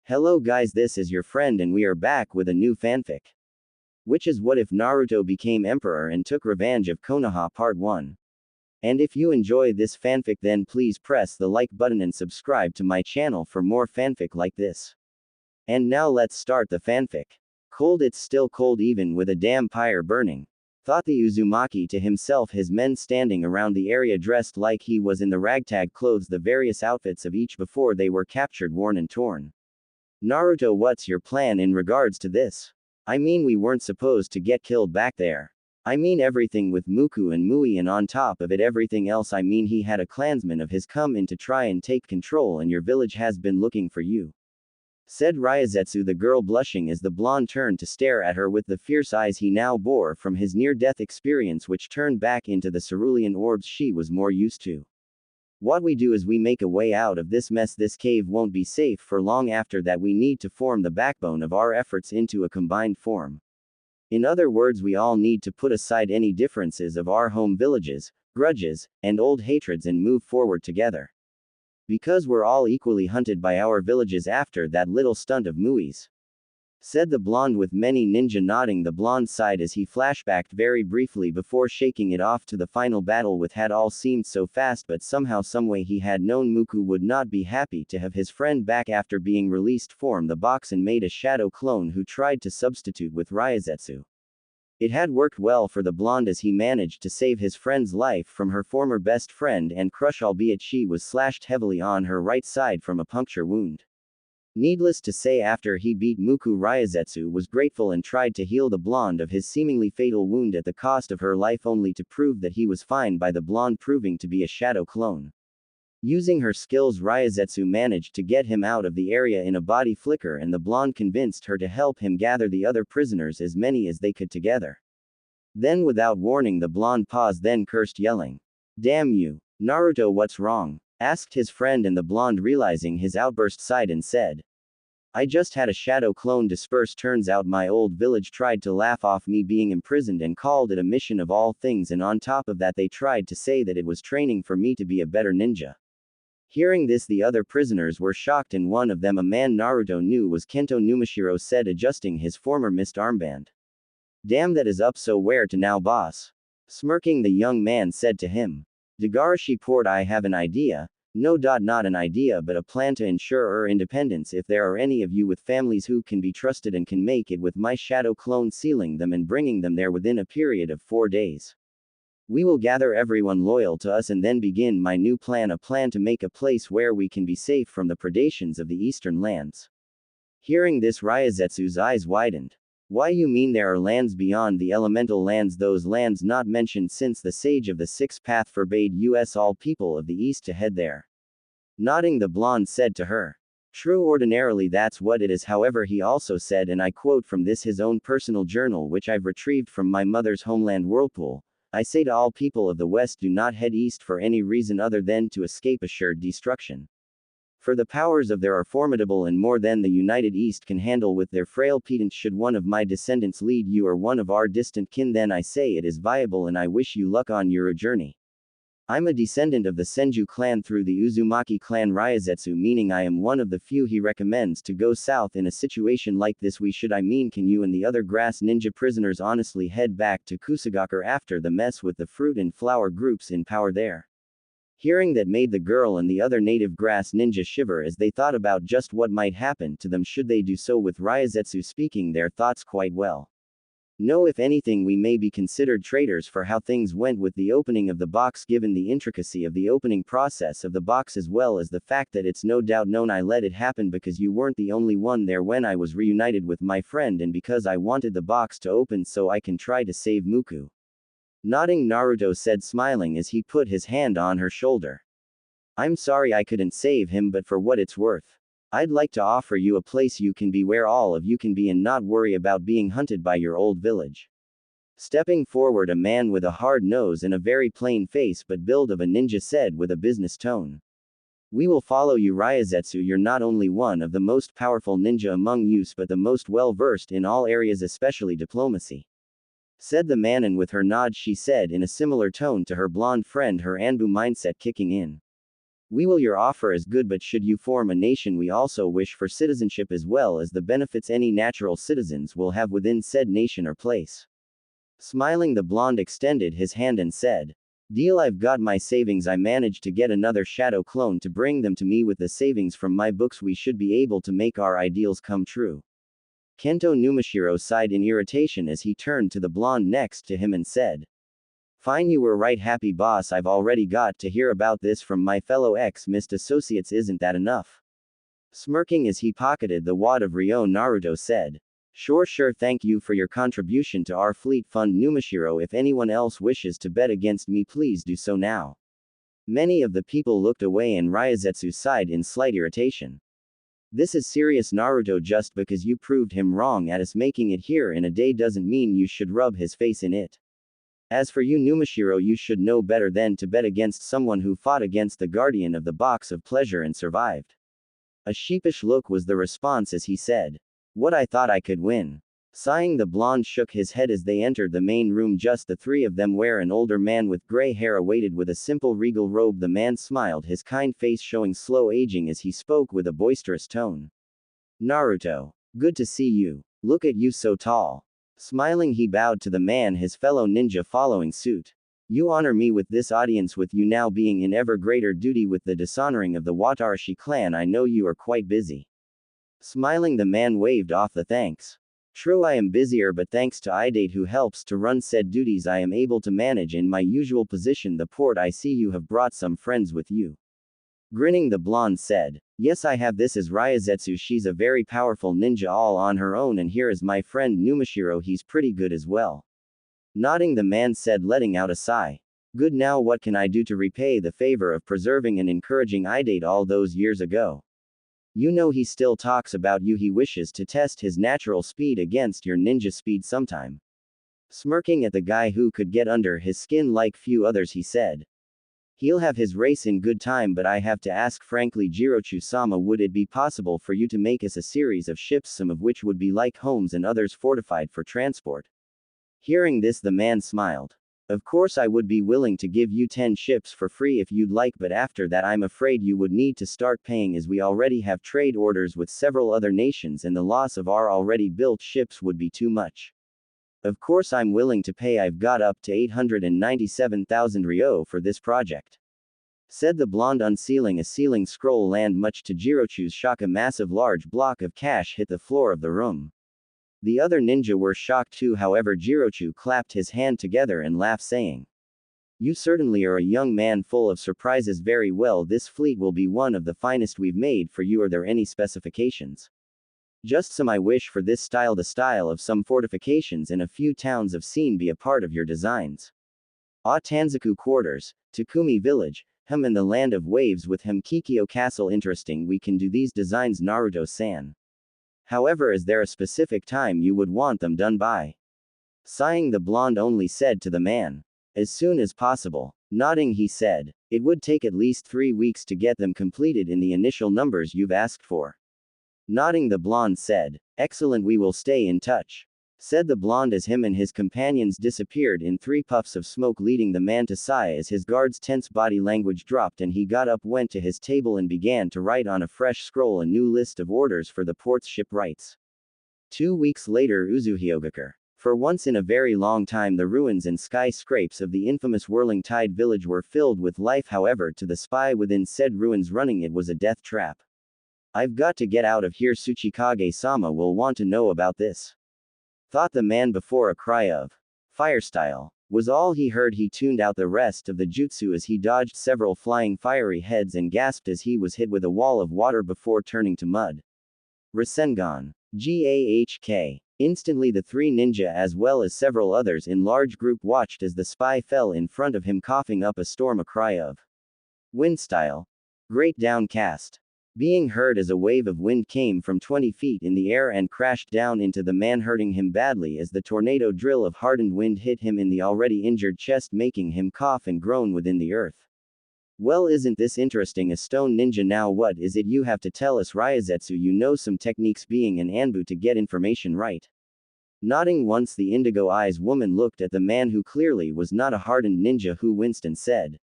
Hello guys, this is your friend and we are back with a new fanfic. Which is what if Naruto became emperor and took revenge of Konaha part 1. And if you enjoy this fanfic then please press the like button and subscribe to my channel for more fanfic like this. And now let's start the fanfic. Cold, it's still cold even with a damn pyre burning. Thought the Uzumaki to himself, his men standing around the area dressed like he was in the ragtag clothes, the various outfits of each before they were captured, worn and torn. Naruto, what's your plan in regards to this? I mean, we weren't supposed to get killed back there. I mean everything with Muku and Mui, and on top of it everything else. I mean he had a clansman of his come in to try and take control and your village has been looking for you. Said Ryazetsu, the girl blushing as the blonde turned to stare at her with the fierce eyes he now bore from his near-death experience, which turned back into the cerulean orbs she was more used to. What we do is we make a way out of this mess. This cave won't be safe for long. After that we need to form the backbone of our efforts into a combined form. In other words, we all need to put aside any differences of our home villages, grudges, and old hatreds and move forward together. Because we're all equally hunted by our villages after that little stunt of Mui's. Said the blonde with many ninja, nodding. The blonde sighed as he flashbacked very briefly before shaking it off to the final battle with had all seemed so fast, but somehow someway he had known Muku would not be happy to have his friend back after being released from the box and made a shadow clone who tried to substitute with Ryazetsu. It had worked well for the blonde as he managed to save his friend's life from her former best friend and crush, albeit she was slashed heavily on her right side from a puncture wound. Needless to say, after he beat Muku, Ryazetsu was grateful and tried to heal the blonde of his seemingly fatal wound at the cost of her life, only to prove that he was fine by the blonde proving to be a shadow clone. Using her skills, Ryazetsu managed to get him out of the area in a body flicker, and the blonde convinced her to help him gather the other prisoners, as many as they could together. Then without warning the blonde paused, then cursed, yelling, "Damn you, Naruto, what's wrong?" asked his friend, and the blonde, realizing his outburst, sighed and said, "I just had a shadow clone disperse. Turns out my old village tried to laugh off me being imprisoned and called it a mission of all things, and on top of that they tried to say that it was training for me to be a better ninja." Hearing this, the other prisoners were shocked, and one of them, a man Naruto knew was Kento Numashiro, said, adjusting his former missed armband, "Damn, that is up. So where to now, boss?" Smirking, the young man said to him, "Dagarashi Port, I have an idea. No, not an idea, but a plan to ensure our independence. If there are any of you with families who can be trusted and can make it with my shadow clone, sealing them and bringing them there within a period of 4 days. We will gather everyone loyal to us and then begin my new plan, a plan to make a place where we can be safe from the predations of the eastern lands." Hearing this, Ryazetsu's eyes widened. "Why, you mean there are lands beyond the elemental lands, those lands not mentioned since the sage of the sixth path forbade us all people of the east to head there?" Nodding, the blonde said to her, "True, ordinarily that's what it is. However, he also said, and I quote from this his own personal journal which I've retrieved from my mother's homeland Whirlpool, I say to all people of the West, do not head east for any reason other than to escape assured destruction. For the powers of there are formidable and more than the United East can handle with their frail pedants. Should one of my descendants lead you or one of our distant kin, then I say it is viable and I wish you luck on your journey. I'm a descendant of the Senju clan through the Uzumaki clan, Ryazetsu, meaning I am one of the few he recommends to go south in a situation like this. Can you and the other grass ninja prisoners honestly head back to Kusagakure after the mess with the fruit and flower groups in power there?" Hearing that made the girl and the other native grass ninja shiver as they thought about just what might happen to them should they do so, with Ryazetsu speaking their thoughts quite well. "No, if anything we may be considered traitors for how things went with the opening of the box, given the intricacy of the opening process of the box as well as the fact that it's no doubt known I let it happen because you weren't the only one there when I was reunited with my friend, and because I wanted the box to open so I can try to save Muku." Nodding, Naruto said, smiling as he put his hand on her shoulder, "I'm sorry I couldn't save him, but for what it's worth, I'd like to offer you a place you can be where all of you can be and not worry about being hunted by your old village." Stepping forward, a man with a hard nose and a very plain face but build of a ninja said with a business tone, "We will follow you, Ryazetsu. You're not only one of the most powerful ninja among us but the most well versed in all areas, especially diplomacy," said the man, and with her nod she said in a similar tone to her blonde friend, her Anbu mindset kicking in, We will. Your offer is good, but should you form a nation, we also wish for citizenship as well as the benefits any natural citizens will have within said nation or place. Smiling, the blonde extended his hand and said, Deal. I've got my savings. I managed to get another shadow clone to bring them to me. With the savings from my books, we should be able to make our ideals come true. Kento Numashiro sighed in irritation as he turned to the blonde next to him and said, Fine, you were right, happy boss. I've already got to hear about this from my fellow ex-mist associates. Isn't that enough? Smirking as he pocketed the wad of Ryo, Naruto said, Sure, thank you for your contribution to our fleet fund, Numashiro. If anyone else wishes to bet against me, please do so now. Many of the people looked away and Ryozetsu sighed in slight irritation. This is serious, Naruto. Just because you proved him wrong at us making it here in a day doesn't mean you should rub his face in it. As for you, Numashiro, you should know better than to bet against someone who fought against the guardian of the box of pleasure and survived. A sheepish look was the response as he said, What, I thought I could win. Sighing, the blonde shook his head as they entered the main room, just the three of them, where an older man with gray hair awaited with a simple regal robe. The man smiled, his kind face showing slow aging as he spoke with a boisterous tone. Naruto. Good to see you. Look at you, so tall. Smiling, he bowed to the man, his fellow ninja following suit. You honor me with this audience, with you now being in ever greater duty with the dishonoring of the Watarashi clan. I know you are quite busy. Smiling, the man waved off the thanks. True, I am busier, but thanks to Idate who helps to run said duties, I am able to manage in my usual position the port. I see you have brought some friends with you. Grinning, the blonde said, Yes, I have. This is Ryozetsu. She's a very powerful ninja all on her own, and here is my friend Numashiro. He's pretty good as well. Nodding, the man said, letting out a sigh. Good. Now what can I do to repay the favor of preserving and encouraging Idate all those years ago? You know, he still talks about you. He wishes to test his natural speed against your ninja speed sometime. Smirking at the guy who could get under his skin like few others, he said, He'll have his race in good time, but I have to ask frankly, Jirochu-sama, would it be possible for you to make us a series of ships, some of which would be like homes and others fortified for transport? Hearing this, the man smiled. Of course, I would be willing to give you 10 ships for free if you'd like, but after that I'm afraid you would need to start paying, as we already have trade orders with several other nations and the loss of our already built ships would be too much. Of course I'm willing to pay. I've got up to 897,000 Ryo for this project. Said the blonde, unsealing a sealing scroll, and much to Jirochu's shock, a massive large block of cash hit the floor of the room. The other ninja were shocked too, however Jirochu clapped his hand together and laughed, saying, You certainly are a young man full of surprises. Very well, this fleet will be one of the finest we've made for you. Are there any specifications? Just some. I wish for this style, the style of some fortifications in a few towns of scene, be a part of your designs. Tanzaku quarters, Takumi village, in the land of waves with Kikyo castle. Interesting, we can do these designs, Naruto-san. However, is there a specific time you would want them done by? Sighing, the blonde only said to the man, As soon as possible. Nodding, he said, It would take at least 3 weeks to get them completed in the initial numbers you've asked for. Nodding, the blonde said, Excellent, we will stay in touch. Said the blonde as him and his companions disappeared in 3 puffs of smoke, leading the man to sigh as his guard's tense body language dropped and he got up, went to his table and began to write on a fresh scroll a new list of orders for the port's shipwrights. 2 weeks later, Uzuhyogakur. For once in a very long time, the ruins and skyscrapes of the infamous Whirling Tide village were filled with life. However, to the spy within said ruins, running it was a death trap. I've got to get out of here. Tsuchikage-sama will want to know about this. Thought the man before a cry of fire style was all he heard. He tuned out the rest of the jutsu as he dodged several flying fiery heads and gasped as he was hit with a wall of water before turning to mud. Rasengan. Gahk. Instantly the 3 ninja as well as several others in large group watched as the spy fell in front of him, coughing up a storm. A cry of wind style. Great downcast. Being heard as a wave of wind came from 20 feet in the air and crashed down into the man, hurting him badly as the tornado drill of hardened wind hit him in the already injured chest, making him cough and groan within the earth. Well, isn't this interesting? A stone ninja. Now what is it you have to tell us? Ryozetsu, you know some techniques being an Anbu to get information right. Nodding once, the indigo eyes woman looked at the man who clearly was not a hardened ninja, who winced and said,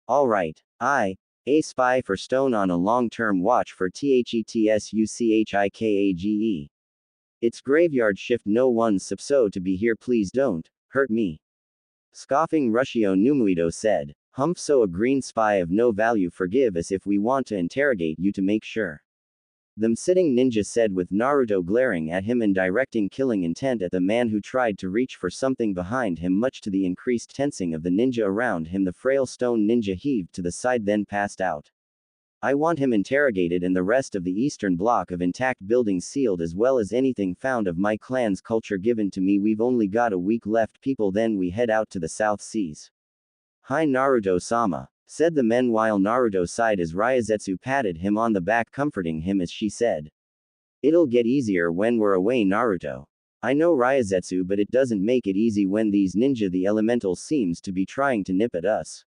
All right, I A spy for stone on a long-term watch for THETSUCHIKAGE. It's graveyard shift, no one's supposed to be here, please don't hurt me. Scoffing Rushio Numuito said. Humph, so a green spy of no value, forgive us if we want to interrogate you to make sure. Them sitting ninja said, with Naruto glaring at him and directing killing intent at the man who tried to reach for something behind him. Much to the increased tensing of the ninja around him, the frail stone ninja heaved to the side, then passed out. I want him interrogated and the rest of the eastern block of intact buildings sealed, as well as anything found of my clan's culture given to me. We've only got a week left, people, then we head out to the South Seas. Hi Naruto-sama, said the men while Naruto sighed as Ryazetsu patted him on the back, comforting him as she said. It'll get easier when we're away, Naruto. I know, Ryazetsu, but it doesn't make it easy when these ninja, the elemental, seems to be trying to nip at us.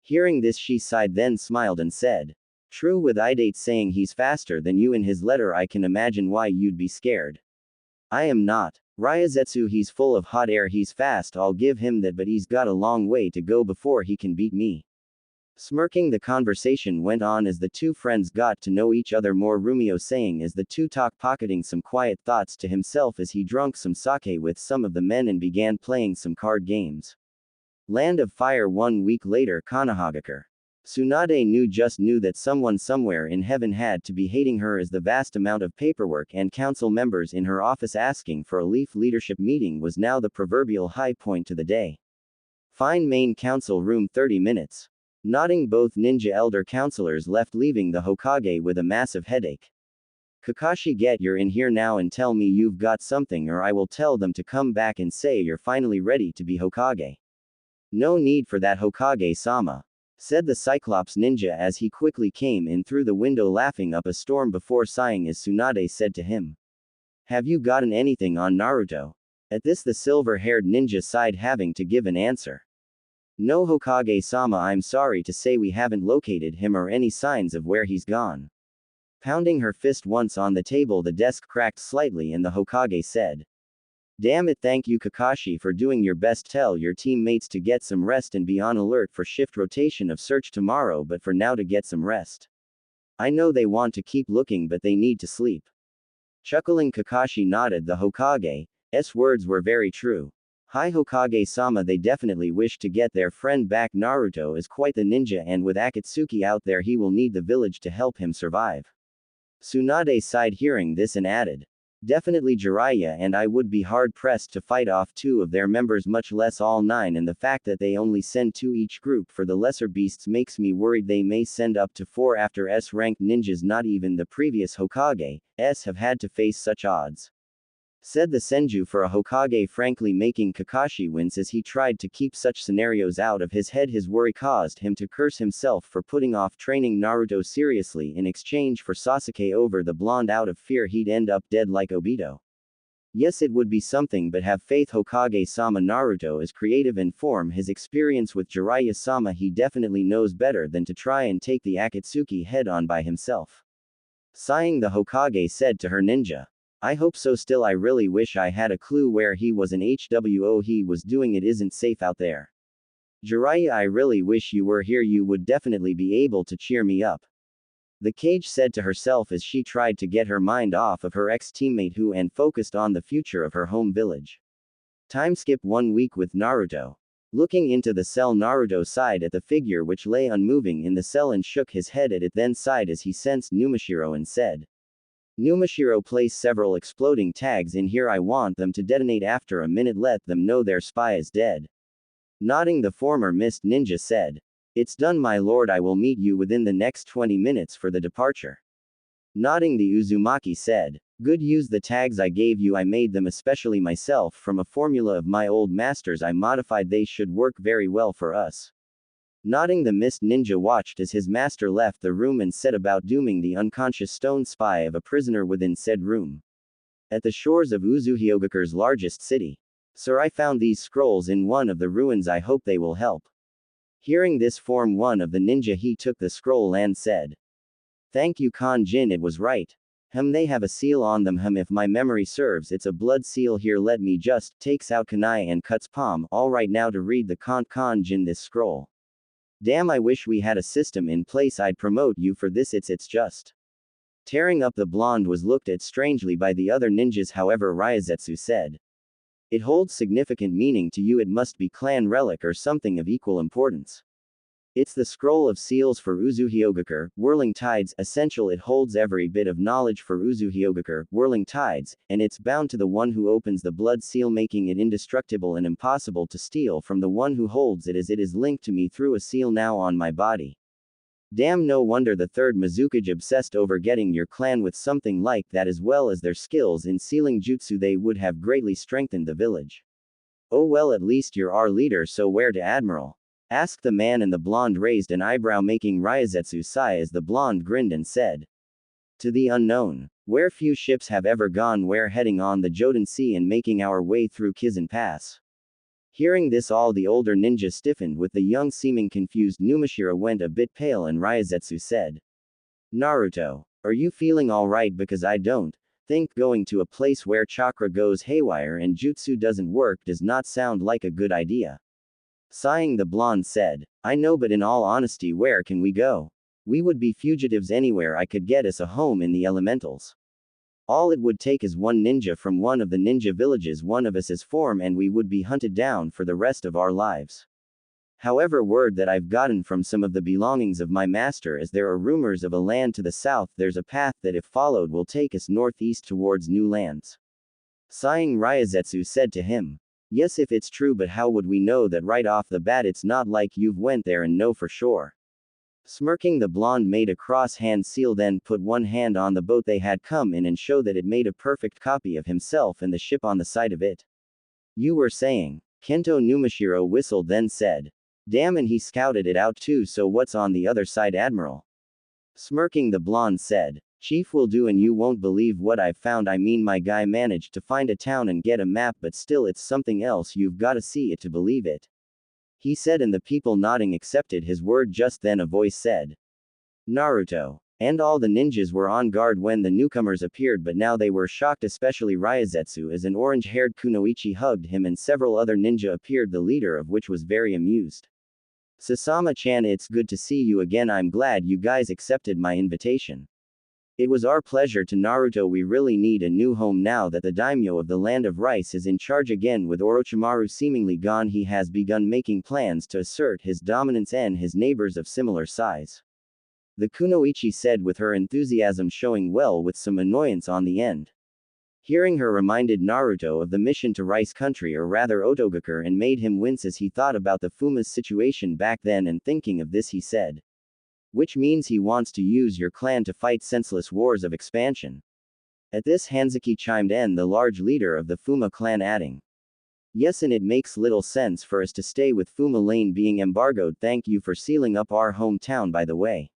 Hearing this, she sighed, then smiled and said. True, with Idate saying he's faster than you in his letter, I can imagine why you'd be scared. I am not. Ryazetsu, he's full of hot air, he's fast, I'll give him that, but he's got a long way to go before he can beat me. Smirking, the conversation went on as the two friends got to know each other more, Rumio saying as the two talked, pocketing some quiet thoughts to himself as he drank some sake with some of the men and began playing some card games. Land of Fire. 1 week later, Konoha. Tsunade knew that someone somewhere in heaven had to be hating her, as the vast amount of paperwork and council members in her office asking for a leaf leadership meeting was now the proverbial high point to the day. Fine, main council room, 30 minutes. Nodding, both ninja elder counselors left, leaving the Hokage with a massive headache. Kakashi, you're in here now and tell me you've got something, or I will tell them to come back and say you're finally ready to be Hokage. No need for that, Hokage-sama, said the Cyclops ninja as he quickly came in through the window, laughing up a storm before sighing as Tsunade said to him. Have you gotten anything on Naruto? At this, the silver-haired ninja sighed, having to give an answer. No, Hokage-sama, I'm sorry to say we haven't located him or any signs of where he's gone. Pounding her fist once on the table, the desk cracked slightly and the Hokage said. Damn it, thank you Kakashi for doing your best. Tell your teammates to get some rest and be on alert for shift rotation of search tomorrow, but for now to get some rest. I know they want to keep looking, but they need to sleep. Chuckling, Kakashi nodded. The Hokage's words were very true. Hi Hokage-sama, they definitely wish to get their friend back. Naruto is quite the ninja, and with Akatsuki out there he will need the village to help him survive. Tsunade sighed hearing this and added. Definitely Jiraiya and I would be hard-pressed to fight off 2 of their members, much less all 9, and the fact that they only send 2 each group for the lesser beasts makes me worried they may send up to 4 after S-ranked ninjas. Not even the previous Hokage's have had to face such odds, said the Senju for a Hokage, frankly making Kakashi wince as he tried to keep such scenarios out of his head. His worry caused him to curse himself for putting off training Naruto seriously in exchange for Sasuke over the blonde, out of fear he'd end up dead like Obito. Yes, it would be something, but have faith Hokage-sama. Naruto is creative and from his experience with Jiraiya-sama he definitely knows better than to try and take the Akatsuki head on by himself. Sighing, the Hokage said to her ninja. I hope so, still I really wish I had a clue where he was and HWO he was doing. It isn't safe out there. Jiraiya, I really wish you were here, you would definitely be able to cheer me up. The Kage said to herself as she tried to get her mind off of her ex-teammate who and focused on the future of her home village. Time skip 1 week with Naruto. Looking into the cell, Naruto sighed at the figure which lay unmoving in the cell and shook his head at it, then sighed as he sensed Numashiro and said. Numashiro, place several exploding tags in here, I want them to detonate after a minute, let them know their spy is dead. Nodding, the former mist ninja said. It's done, my lord, I will meet you within the next 20 minutes for the departure. Nodding, the Uzumaki said. Good, use the tags I gave you, I made them especially myself from a formula of my old master's I modified, they should work very well for us. Nodding, the mist ninja watched as his master left the room and set about dooming the unconscious stone spy of a prisoner within said room. At the shores of Uzuhyogakure's largest city. Sir, I found these scrolls in one of the ruins, I hope they will help. Hearing this, form 1 of the ninja he took the scroll and said. Thank you Kan-jin, it was right. They have a seal on them. If my memory serves, it's a blood seal. Here, let me just, takes out kunai and cuts palm. Alright, now to read the Kan-jin this scroll. Damn, I wish we had a system in place. I'd promote you for this. It's just. Tearing up, the blonde was looked at strangely by the other ninjas. However, Ryazetsu said, it holds significant meaning to you. It must be clan relic or something of equal importance. It's the scroll of seals for Uzuhyogakur, whirling tides, essential. It holds every bit of knowledge for Uzuhyogakur, whirling tides, and it's bound to the one who opens the blood seal, making it indestructible and impossible to steal from the one who holds it, as it is linked to me through a seal now on my body. Damn, no wonder the third Mizukage obsessed over getting your clan with something like that, as well as their skills in sealing jutsu. They would have greatly strengthened the village. Oh well, at least you're our leader, so where to, Admiral? Asked the man, and the blonde raised an eyebrow, making Ryazetsu sigh as the blonde grinned and said, to the unknown. Where few ships have ever gone. We're heading on the Jodan Sea and making our way through Kizan Pass. Hearing this, all the older ninja stiffened, with the young seeming confused Numashiro went a bit pale, and Ryazetsu said, Naruto, are you feeling alright? Because I don't think going to a place where chakra goes haywire and jutsu doesn't work does not sound like a good idea. Sighing, the blonde said, I know, but in all honesty, where can we go? We would be fugitives anywhere. I could get us a home in the elementals. All it would take is one ninja from one of the ninja villages, one of us as form, and we would be hunted down for the rest of our lives. However, word that I've gotten from some of the belongings of my master is there are rumors of a land to the south. There's a path that, if followed, will take us northeast towards new lands. Sighing, Ryazetsu said to him, yes, if it's true, but how would we know that right off the bat? It's not like you've went there and know for sure. Smirking, the blonde made a cross-hand seal, then put one hand on the boat they had come in and showed that it made a perfect copy of himself and the ship on the side of it. You were saying? Kento Numashiro whistled, then said, damn, and he scouted it out too. So what's on the other side, Admiral? Smirking, the blonde said, Chief will do, and you won't believe what I've found. I mean, my guy managed to find a town and get a map, but still it's something else. You've gotta see it to believe it. He said, and the people nodding accepted his word. Just then a voice said, Naruto. And all the ninjas were on guard when the newcomers appeared, but now they were shocked, especially Ryazetsu, as an orange-haired kunoichi hugged him and several other ninja appeared, the leader of which was very amused. Sasama-chan, it's good to see you again. I'm glad you guys accepted my invitation. It was our pleasure. To Naruto, we really need a new home now that the daimyo of the land of rice is in charge again. With Orochimaru seemingly gone, he has begun making plans to assert his dominance and his neighbors of similar size. The kunoichi said, with her enthusiasm showing well with some annoyance on the end. Hearing her reminded Naruto of the mission to Rice Country, or rather Otogakur, and made him wince as he thought about the Fuma's situation back then, and thinking of this he said, which means he wants to use your clan to fight senseless wars of expansion. At this, Hanzuki chimed in, the large leader of the Fuma clan, adding, yes, and it makes little sense for us to stay with Fuma Lane being embargoed. Thank you for sealing up our hometown, by the way.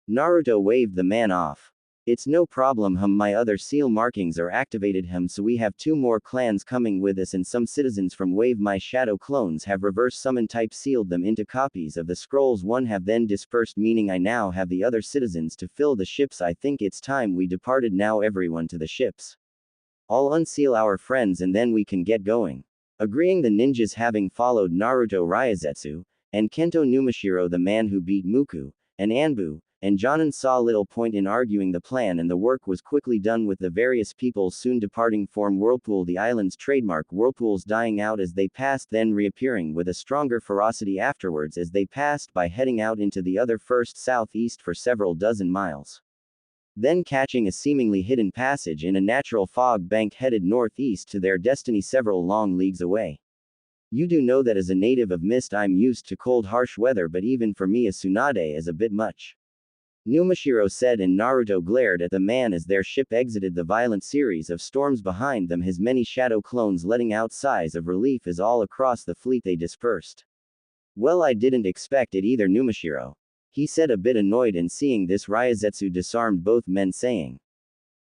Naruto waved the man off. It's no problem, my other seal markings are activated, so we have 2 more clans coming with us, and some citizens from Wave my shadow clones have reverse summon type sealed them into copies of the scrolls. 1 have then dispersed, meaning I now have the other citizens to fill the ships. I think it's time we departed now. Everyone to the ships. I'll unseal our friends and then we can get going. Agreeing, the ninjas, having followed Naruto, Ryazetsu, and Kento Numashiro, the man who beat Muku, and Anbu, and Jonin, saw little point in arguing the plan, and the work was quickly done, with the various peoples soon departing. Form Whirlpool, the island's trademark whirlpools dying out as they passed, then reappearing with a stronger ferocity afterwards as they passed by, heading out into the other first southeast for several dozen miles. Then catching a seemingly hidden passage in a natural fog bank, headed northeast to their destiny several long leagues away. You do know that as a native of Mist I'm used to cold harsh weather, but even for me a tsunade is a bit much. Numashiro said, and Naruto glared at the man as their ship exited the violent series of storms behind them, his many shadow clones letting out sighs of relief as all across the fleet they dispersed. Well, I didn't expect it either, Numashiro. He said, a bit annoyed, and seeing this Ryazetsu disarmed both men, saying,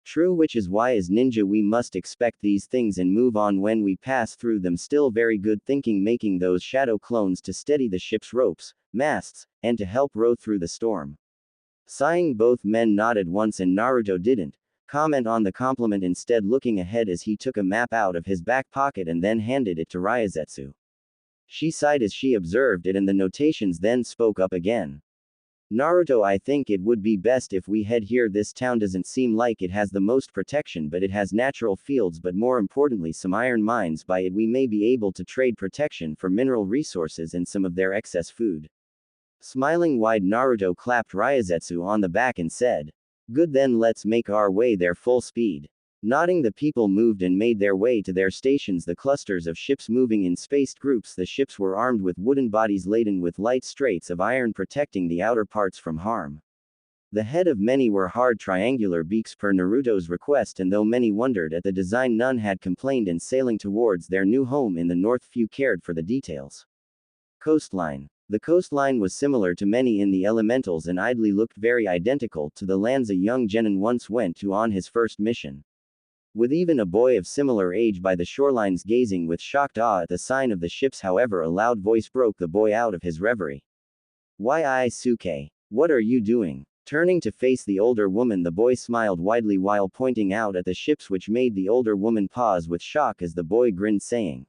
true, which is why as ninja we must expect these things and move on when we pass through them. Still very good thinking, making those shadow clones to steady the ship's ropes, masts, and to help row through the storm. Sighing, both men nodded once, and Naruto didn't comment on the compliment, instead looking ahead as he took a map out of his back pocket and then handed it to Ryazetsu. She sighed as she observed it, and the notations then spoke up again. Naruto, I think it would be best if we head here. This town doesn't seem like it has the most protection, but it has natural fields, but more importantly some iron mines. By it we may be able to trade protection for mineral resources and some of their excess food. Smiling wide, Naruto clapped Ryazetsu on the back and said, "Good, then let's make our way there full speed." Nodding, the people moved and made their way to their stations, the clusters of ships moving in spaced groups. The ships were armed with wooden bodies laden with light straits of iron protecting the outer parts from harm. The head of many were hard triangular beaks per Naruto's request, and though many wondered at the design, none had complained, and sailing towards their new home in the north few cared for the details. Coastline. The coastline was similar to many in the elementals and idly looked very identical to the lands a young genin once went to on his first mission. With even a boy of similar age by the shorelines gazing with shocked awe at the sign of the ships, however, a loud voice broke the boy out of his reverie. "Why, Suke, what are you doing?" Turning to face the older woman, the boy smiled widely while pointing out at the ships, which made the older woman pause with shock as the boy grinned, saying,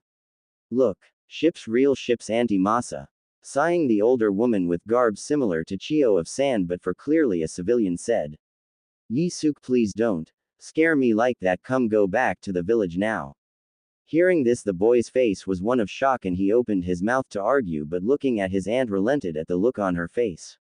"Look, ships, real ships, anti-masa." Sighing, the older woman with garb similar to Chio of Sand but for clearly a civilian said, "Yi-suke, please don't scare me like that. Come, go back to the village now." Hearing this, the boy's face was one of shock and he opened his mouth to argue, but looking at his aunt relented at the look on her face.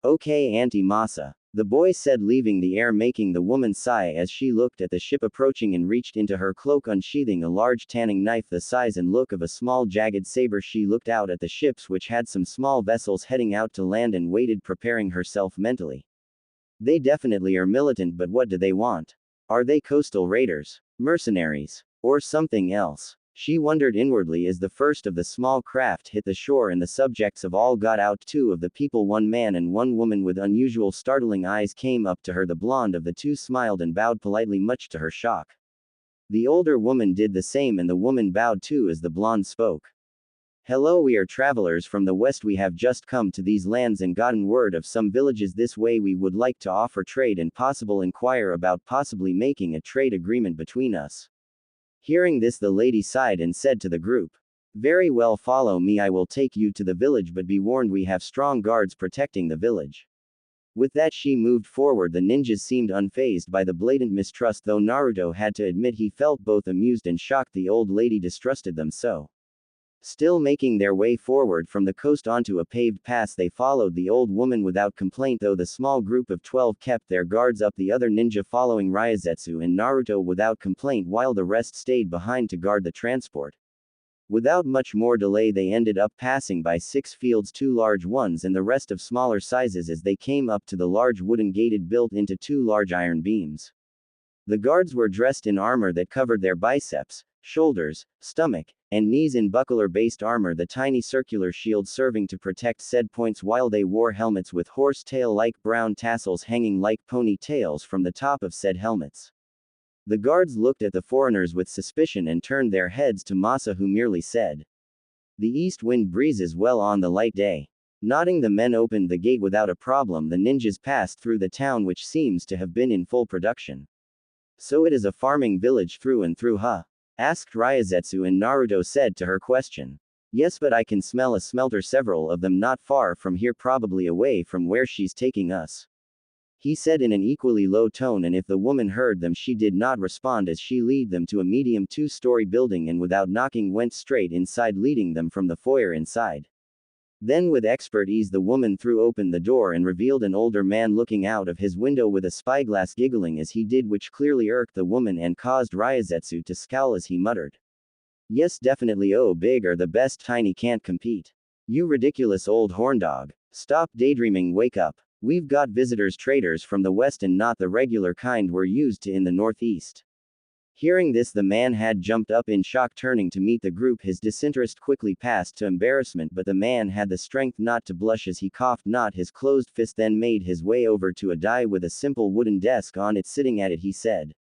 "Okay, Auntie Masa," the boy said, leaving the air, making the woman sigh as she looked at the ship approaching and reached into her cloak, unsheathing a large tanning knife the size and look of a small jagged saber. She looked out at the ships, which had some small vessels heading out to land, and waited, preparing herself mentally. They definitely are militant, but what do they want? Are they coastal raiders, mercenaries, or something else? She wondered inwardly as the first of the small craft hit the shore and the subjects of all got out. Two of the people, one man and one woman with unusual startling eyes, came up to her. The blonde of the two smiled and bowed politely, much to her shock. The older woman did the same, and the woman bowed too as the blonde spoke. "Hello, we are travelers from the west. We have just come to these lands and gotten word of some villages this way. We would like to offer trade and possible inquire about possibly making a trade agreement between us." Hearing this, the lady sighed and said to the group, "Very well, follow me. I will take you to the village, but be warned, we have strong guards protecting the village." With that, she moved forward. The ninjas seemed unfazed by the blatant mistrust, though Naruto had to admit he felt both amused and shocked the old lady distrusted them so. Still making their way forward from the coast onto a paved path, they followed the old woman without complaint, though the small group of 12 kept their guards up, the other ninja following Ryazetsu and Naruto without complaint, while the rest stayed behind to guard the transport. Without much more delay, they ended up passing by 6 fields, 2 large ones and the rest of smaller sizes, as they came up to the large wooden gated built into 2 large iron beams. The guards were dressed in armor that covered their biceps, shoulders, stomach, and knees in buckler-based armor, the tiny circular shield serving to protect said points, while they wore helmets with horse-tail-like brown tassels hanging like pony tails from the top of said helmets. The guards looked at the foreigners with suspicion and turned their heads to Masa, who merely said, "The east wind breezes well on the light day." Nodding, the men opened the gate without a problem. The ninjas passed through the town, which seems to have been in full production. "So it is a farming village through and through, huh?" asked Ryazetsu, and Naruto said to her question, "Yes, but I can smell a smelter, several of them not far from here, probably away from where she's taking us," he said in an equally low tone, and if the woman heard them she did not respond, as she led them to a medium 2-story building and without knocking went straight inside, leading them from the foyer inside. Then with expert ease the woman threw open the door and revealed an older man looking out of his window with a spyglass, giggling as he did, which clearly irked the woman and caused Ryazetsu to scowl as he muttered, "Yes, definitely. Oh, big are the best, tiny can't compete. You ridiculous old horndog. Stop daydreaming, wake up. We've got visitors, traders from the west, and not the regular kind we're used to in the northeast." Hearing this, the man had jumped up in shock, turning to meet the group. His disinterest quickly passed to embarrassment, but the man had the strength not to blush as he coughed not his closed fist, then made his way over to a dais with a simple wooden desk on it. Sitting at it, he said,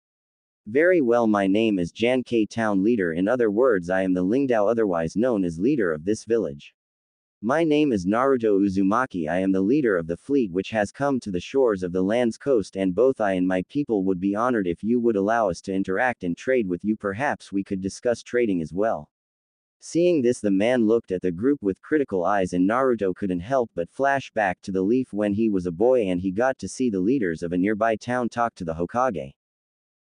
"Very well, my name is Jan K, town leader. In other words, I am the Lingdao, otherwise known as leader of this village. My name is Naruto Uzumaki. I am the leader of the fleet which has come to the shores of the land's coast, and both I and my people would be honored if you would allow us to interact and trade with you. Perhaps we could discuss trading as well." Seeing this, the man looked at the group with critical eyes, and Naruto couldn't help but flash back to the leaf when he was a boy and he got to see the leaders of a nearby town talk to the Hokage.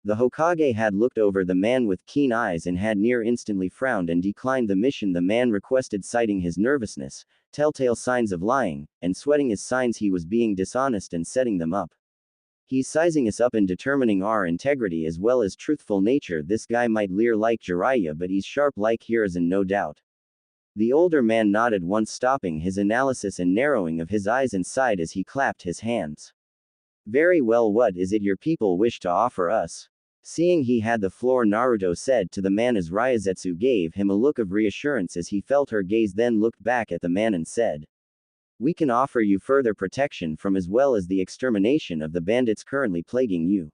The Hokage had looked over the man with keen eyes and had near instantly frowned and declined the mission the man requested, citing his nervousness, telltale signs of lying, and sweating as signs he was being dishonest and setting them up. He's sizing us up and determining our integrity as well as truthful nature. This guy might leer like Jiraiya, but he's sharp like Hiruzen, no doubt. The older man nodded once, stopping his analysis and narrowing of his eyes, and sighed as he clapped his hands. Very well, what is it your people wish to offer us? Seeing he had the floor, Naruto said to the man as Ryazetsu gave him a look of reassurance as he felt her gaze, then looked back at the man and said, "We can offer you further protection from as well as the extermination of the bandits currently plaguing you."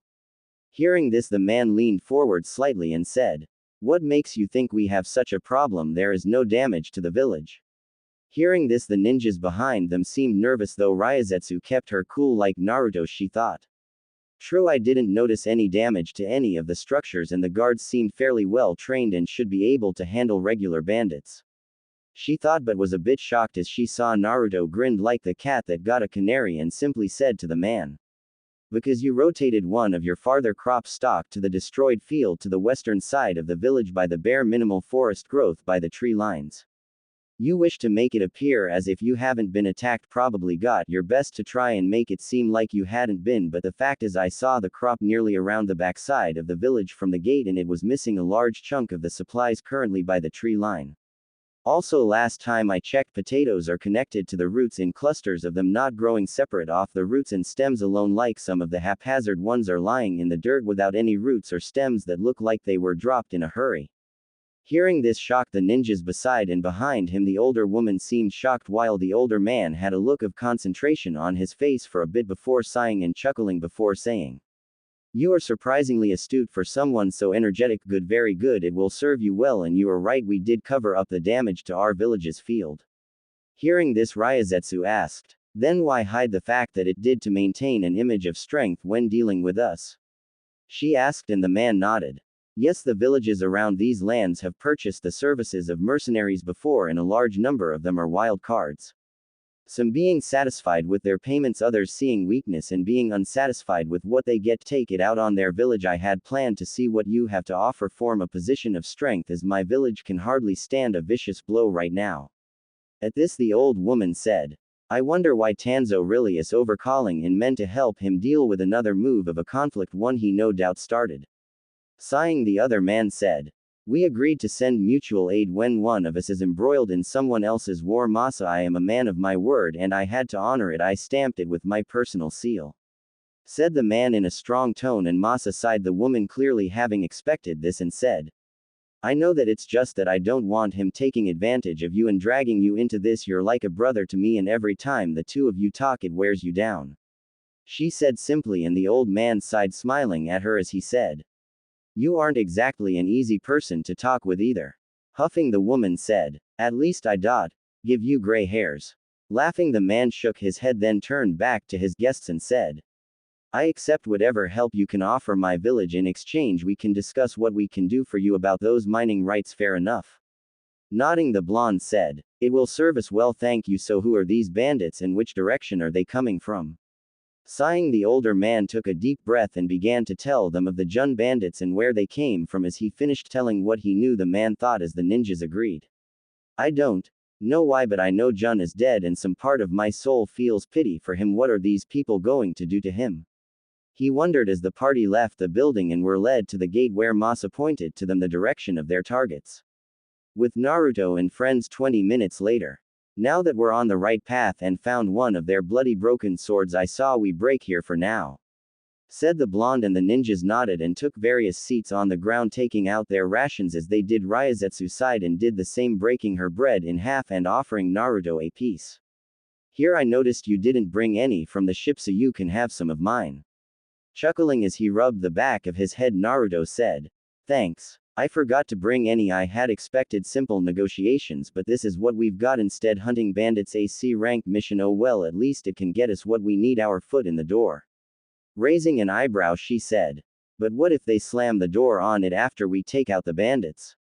Hearing this, the man leaned forward slightly and said, "What makes you think we have such a problem? There is no damage to the village." Hearing this, the ninjas behind them seemed nervous, though Ryazetsu kept her cool like Naruto, she thought. True, I didn't notice any damage to any of the structures, and the guards seemed fairly well trained and should be able to handle regular bandits. She thought, but was a bit shocked as she saw Naruto grinned like the cat that got a canary and simply said to the man, "Because you rotated one of your farther crop stock to the destroyed field to the western side of the village by the bare minimal forest growth by the tree lines. You wish to make it appear as if you haven't been attacked, probably got your best to try and make it seem like you hadn't been, but the fact is I saw the crop nearly around the backside of the village from the gate, and it was missing a large chunk of the supplies currently by the tree line. Also, last time I checked, potatoes are connected to the roots in clusters of them, not growing separate off the roots and stems alone like some of the haphazard ones are lying in the dirt without any roots or stems that look like they were dropped in a hurry." Hearing this shocked the ninjas beside and behind him. The older woman seemed shocked, while the older man had a look of concentration on his face for a bit before sighing and chuckling before saying, "You are surprisingly astute for someone so energetic. Good, very good, it will serve you well, and you are right, we did cover up the damage to our village's field." Hearing this, Ryazetsu asked, "Then why hide the fact that it did to maintain an image of strength when dealing with us?" She asked, and the man nodded. "Yes, the villages around these lands have purchased the services of mercenaries before, and a large number of them are wild cards. Some being satisfied with their payments, others seeing weakness and being unsatisfied with what they get take it out on their village. I had planned to see what you have to offer, form a position of strength, as my village can hardly stand a vicious blow right now." At this, the old woman said, "I wonder why Tanzo really is overcalling in men to help him deal with another move of a conflict, one he no doubt started." Sighing, the other man said, "We agreed to send mutual aid when one of us is embroiled in someone else's war. Masa, I am a man of my word and I had to honor it. I stamped it with my personal seal," said the man in a strong tone, and Masa sighed, the woman clearly having expected this, and said, "I know that, it's just that I don't want him taking advantage of you and dragging you into this. You're like a brother to me, and every time the two of you talk it wears you down," she said simply, and the old man sighed, smiling at her as he said, "You aren't exactly an easy person to talk with either." Huffing, the woman said, "At least I dot give you gray hairs." Laughing, the man shook his head, then turned back to his guests and said, "I accept whatever help you can offer my village. In exchange we can discuss what we can do for you about those mining rights. Fair enough?" Nodding, the blonde said, "It will serve us well, thank you. So who are these bandits and which direction are they coming from?" Sighing, the older man took a deep breath and began to tell them of the Jun bandits and where they came from. As he finished telling what he knew, the man thought as the ninjas agreed, "I don't know why, but I know Jun is dead and some part of my soul feels pity for him. What are these people going to do to him?" He wondered as the party left the building and were led to the gate where Masa pointed to them the direction of their targets. With Naruto and friends 20 minutes later. "Now that we're on the right path and found one of their bloody broken swords, I saw we break here for now," said the blonde, and the ninjas nodded and took various seats on the ground, taking out their rations as they did. Ryazetsu sighed and did the same, breaking her bread in half and offering Naruto a piece. "Here, I noticed you didn't bring any from the ship, so you can have some of mine." Chuckling as he rubbed the back of his head, Naruto said, "Thanks. I forgot to bring any. I had expected simple negotiations, but this is what we've got instead. Hunting bandits, a C-rank mission. Oh well, at least it can get us what we need, our foot in the door." Raising an eyebrow, she said, "But what if they slam the door on it after we take out the bandits?"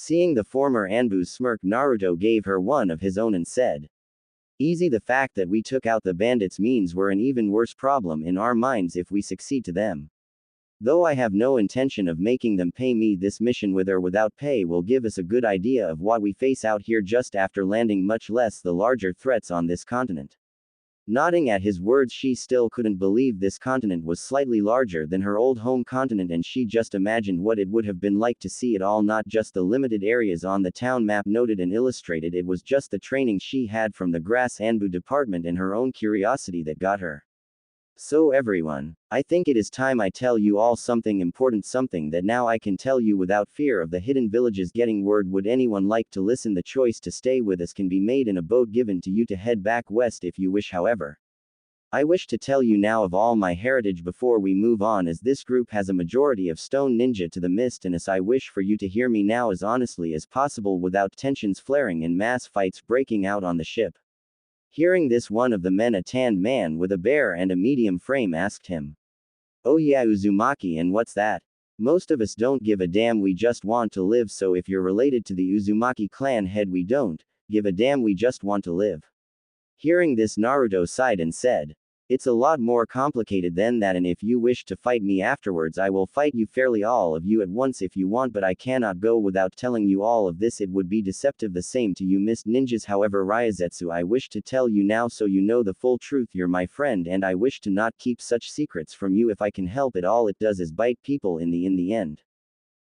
Seeing the former Anbu's smirk, Naruto gave her one of his own and said, "Easy, the fact that we took out the bandits means we're an even worse problem in our minds if we succeed to them. Though I have no intention of making them pay me, this mission with or without pay will give us a good idea of what we face out here just after landing, much less the larger threats on this continent." Nodding at his words, she still couldn't believe this continent was slightly larger than her old home continent, and she just imagined what it would have been like to see it all, not just the limited areas on the town map noted and illustrated. It was just the training she had from the Grass Anbu department and her own curiosity that got her. "So everyone, I think it is time I tell you all something important, something that now I can tell you without fear of the hidden villages getting word. Would anyone like to listen? The choice to stay with us can be made in a boat given to you to head back west if you wish. However, I wish to tell you now of all my heritage before we move on, as this group has a majority of stone ninja to the mist, and as I wish for you to hear me now as honestly as possible without tensions flaring and mass fights breaking out on the ship." Hearing this, one of the men, a tanned man with a bare and a medium frame, asked him, "Oh yeah, Uzumaki, and what's that?" "Most of us don't give a damn, we just want to live. So if you're related to the Uzumaki clan head, we don't give a damn, we just want to live." Hearing this, Naruto sighed and said, "It's a lot more complicated than that, and if you wish to fight me afterwards, I will fight you fairly, all of you at once if you want, but I cannot go without telling you all of this. It would be deceptive, the same to you missed ninjas. However, Ryazetsu, I wish to tell you now so you know the full truth. You're my friend, and I wish to not keep such secrets from you if I can help it. All it does is bite people in the end."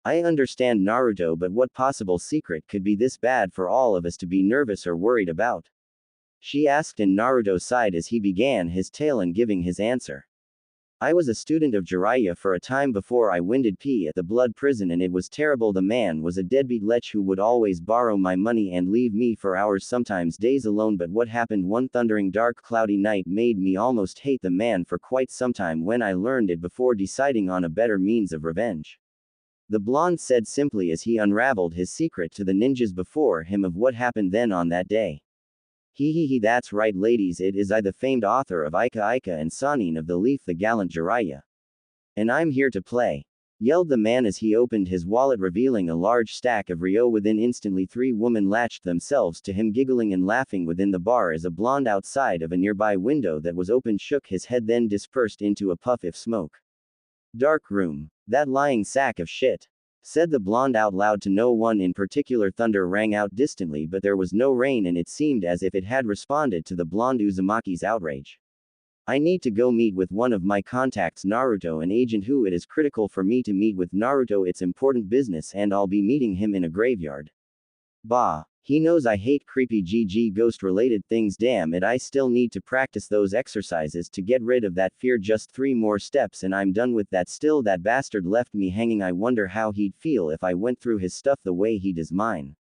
"I understand, Naruto, but what possible secret could be this bad for all of us to be nervous or worried about?" she asked, and Naruto sighed as he began his tale and giving his answer. "I was a student of Jiraiya for a time before I winded P at the blood prison, and it was terrible. The man was a deadbeat lech who would always borrow my money and leave me for hours, sometimes days alone. But what happened one thundering dark cloudy night made me almost hate the man for quite some time when I learned it before deciding on a better means of revenge," the blonde said simply as he unraveled his secret to the ninjas before him of what happened then on that day. He, that's right, ladies, it is I, the famed author of Ika and Sanin of the Leaf, the gallant Jiraiya. And I'm here to play," yelled the man as he opened his wallet, revealing a large stack of Ryo within. Instantly 3 women latched themselves to him, giggling and laughing within the bar as a blonde outside of a nearby window that was open shook his head, then dispersed into a puff of smoke. "Dark room. That lying sack of shit," said the blonde out loud to no one in particular. Thunder rang out distantly, but there was no rain, and it seemed as if it had responded to the blonde Uzumaki's outrage. "I need to go meet with one of my contacts, Naruto, an agent who it is critical for me to meet with. Naruto, it's important business, and I'll be meeting him in a graveyard. Bah. He knows I hate creepy GG ghost related things. Damn it, I still need to practice those exercises to get rid of that fear. Just 3 more steps and I'm done with that. Still, that bastard left me hanging. I wonder how he'd feel if I went through his stuff the way he does mine,"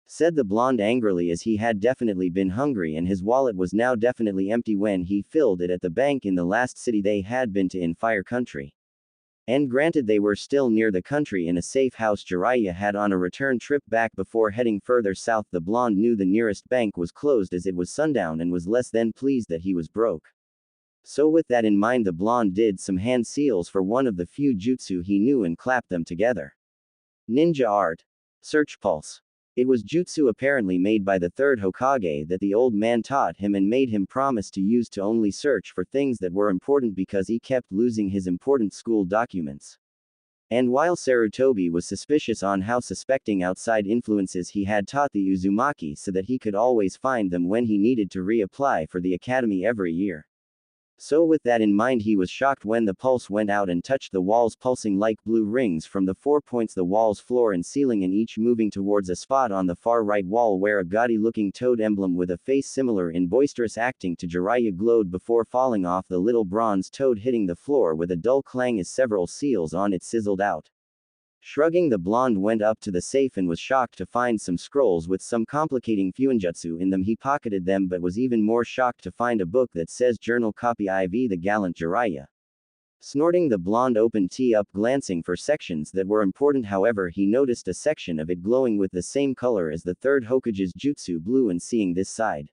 said the blonde angrily, as he had definitely been hungry and his wallet was now definitely empty when he filled it at the bank in the last city they had been to in Fire Country. And granted, they were still near the country in a safe house Jiraiya had on a return trip back before heading further south. The blonde knew the nearest bank was closed as it was sundown and was less than pleased that he was broke. So with that in mind, the blonde did some hand seals for one of the few jutsu he knew and clapped them together. Ninja art. Search pulse. It was jutsu apparently made by the 3rd Hokage that the old man taught him and made him promise to use to only search for things that were important because he kept losing his important school documents. And while Sarutobi was suspicious on how suspecting outside influences, he had taught the Uzumaki so that he could always find them when he needed to reapply for the academy every year. So with that in mind, he was shocked when the pulse went out and touched the walls, pulsing like blue rings from the 4 points, the walls, floor and ceiling, and each moving towards a spot on the far right wall where a gaudy-looking toad emblem with a face similar in boisterous acting to Jiraiya glowed before falling off the little bronze toad, hitting the floor with a dull clang as several seals on it sizzled out. Shrugging, the blonde went up to the safe and was shocked to find some scrolls with some complicating fuinjutsu in them. He pocketed them, but was even more shocked to find a book that says Journal Copy IV the Gallant Jiraiya. Snorting, the blonde opened tea up, glancing for sections that were important. However, he noticed a section of it glowing with the same color as the 3rd Hokage's jutsu, blue, and seeing this side.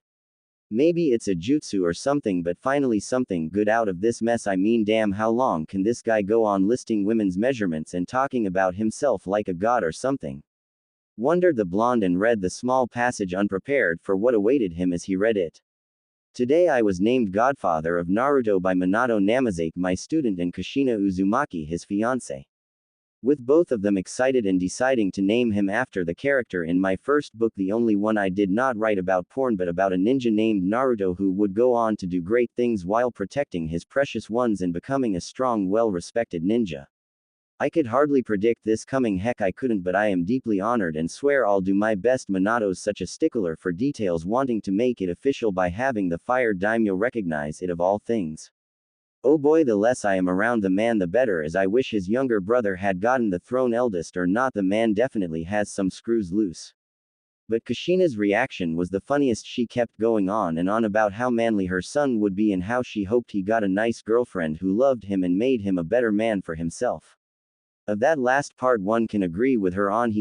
Maybe it's a jutsu or something, but finally something good out of this mess. I mean, damn, how long can this guy go on listing women's measurements and talking about himself like a god or something? Wondered the blonde and read the small passage unprepared for what awaited him as he read it. Today I was named godfather of Naruto by Minato Namazaki, my student, and Kushina Uzumaki, his fiancé. With both of them excited and deciding to name him after the character in my first book, the only one I did not write about porn but about a ninja named Naruto who would go on to do great things while protecting his precious ones and becoming a strong, well-respected ninja. I could hardly predict this coming, heck I couldn't, but I am deeply honored and swear I'll do my best. Minato's such a stickler for details, wanting to make it official by having the fire daimyo recognize it of all things. Oh boy, the less I am around the man the better, as I wish his younger brother had gotten the throne. Eldest or not, the man definitely has some screws loose. But Kushina's reaction was the funniest. She kept going on and on about how manly her son would be and how she hoped he got a nice girlfriend who loved him and made him a better man for himself. Of that last part one can agree with her on.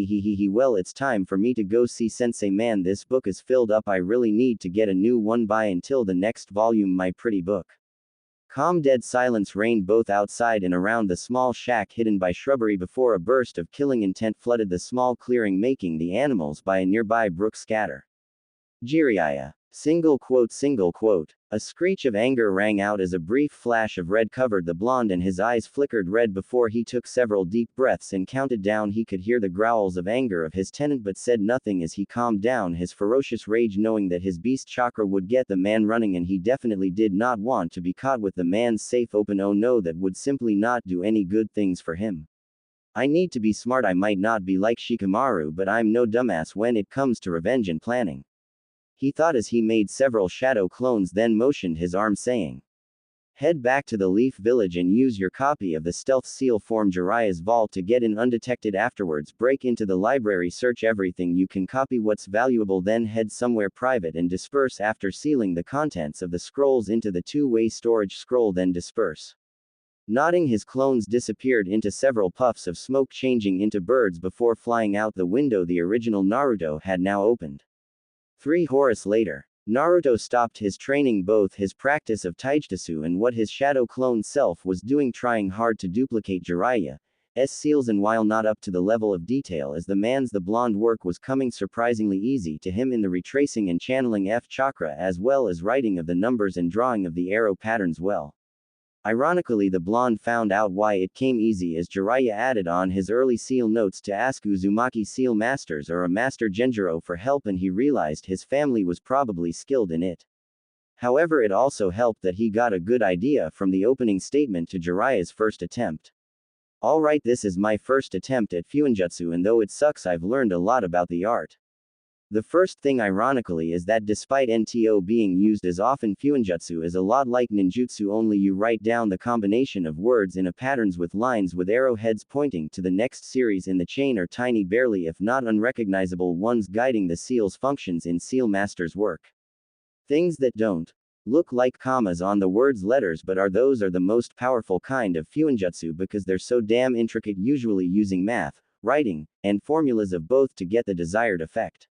Well, it's time for me to go see sensei, man, this book is filled up. I really need to get a new one by until the next volume, my pretty book. Calm dead silence reigned both outside and around the small shack hidden by shrubbery before a burst of killing intent flooded the small clearing, making the animals by a nearby brook scatter. Jiraiya. Single quote. A screech of anger rang out as a brief flash of red covered the blonde and his eyes flickered red before he took several deep breaths and counted down. He could hear the growls of anger of his tenant but said nothing as he calmed down his ferocious rage, knowing that his beast chakra would get the man running and he definitely did not want to be caught with the man's safe open. Oh no, that would simply not do any good things for him. I need to be smart. I might not be like Shikamaru, but I'm no dumbass when it comes to revenge and planning. He thought as he made several shadow clones, then motioned his arm saying, head back to the Leaf Village and use your copy of the stealth seal form Jiraiya's vault to get in undetected. Afterwards break into the library, search everything you can, copy what's valuable, then head somewhere private and disperse. After sealing the contents of the scrolls into the two-way storage scroll, then disperse. Nodding, his clones disappeared into several puffs of smoke, changing into birds before flying out the window the original Naruto had now opened. 3 Horus later. Naruto stopped his training, both his practice of taijutsu and what his shadow clone self was doing, trying hard to duplicate Jiraiya's seals, and while not up to the level of detail as the man's, the blonde work was coming surprisingly easy to him in the retracing and channeling F chakra as well as writing of the numbers and drawing of the arrow patterns well. Ironically, the blonde found out why it came easy as Jiraiya added on his early seal notes to ask Uzumaki seal masters or a master Genjiro for help, and he realized his family was probably skilled in it. However, it also helped that he got a good idea from the opening statement to Jiraiya's first attempt. Alright, this is my first attempt at Fuinjutsu, and though it sucks, I've learned a lot about the art. The first thing, ironically, is that despite NTO being used as often, Fuinjutsu is a lot like ninjutsu, only you write down the combination of words in a patterns with lines with arrowheads pointing to the next series in the chain, or tiny, barely if not unrecognizable ones guiding the seal's functions in Seal Master's work. Things that don't look like commas on the word's letters but are the most powerful kind of Fuinjutsu because they're so damn intricate, usually using math, writing, and formulas of both to get the desired effect.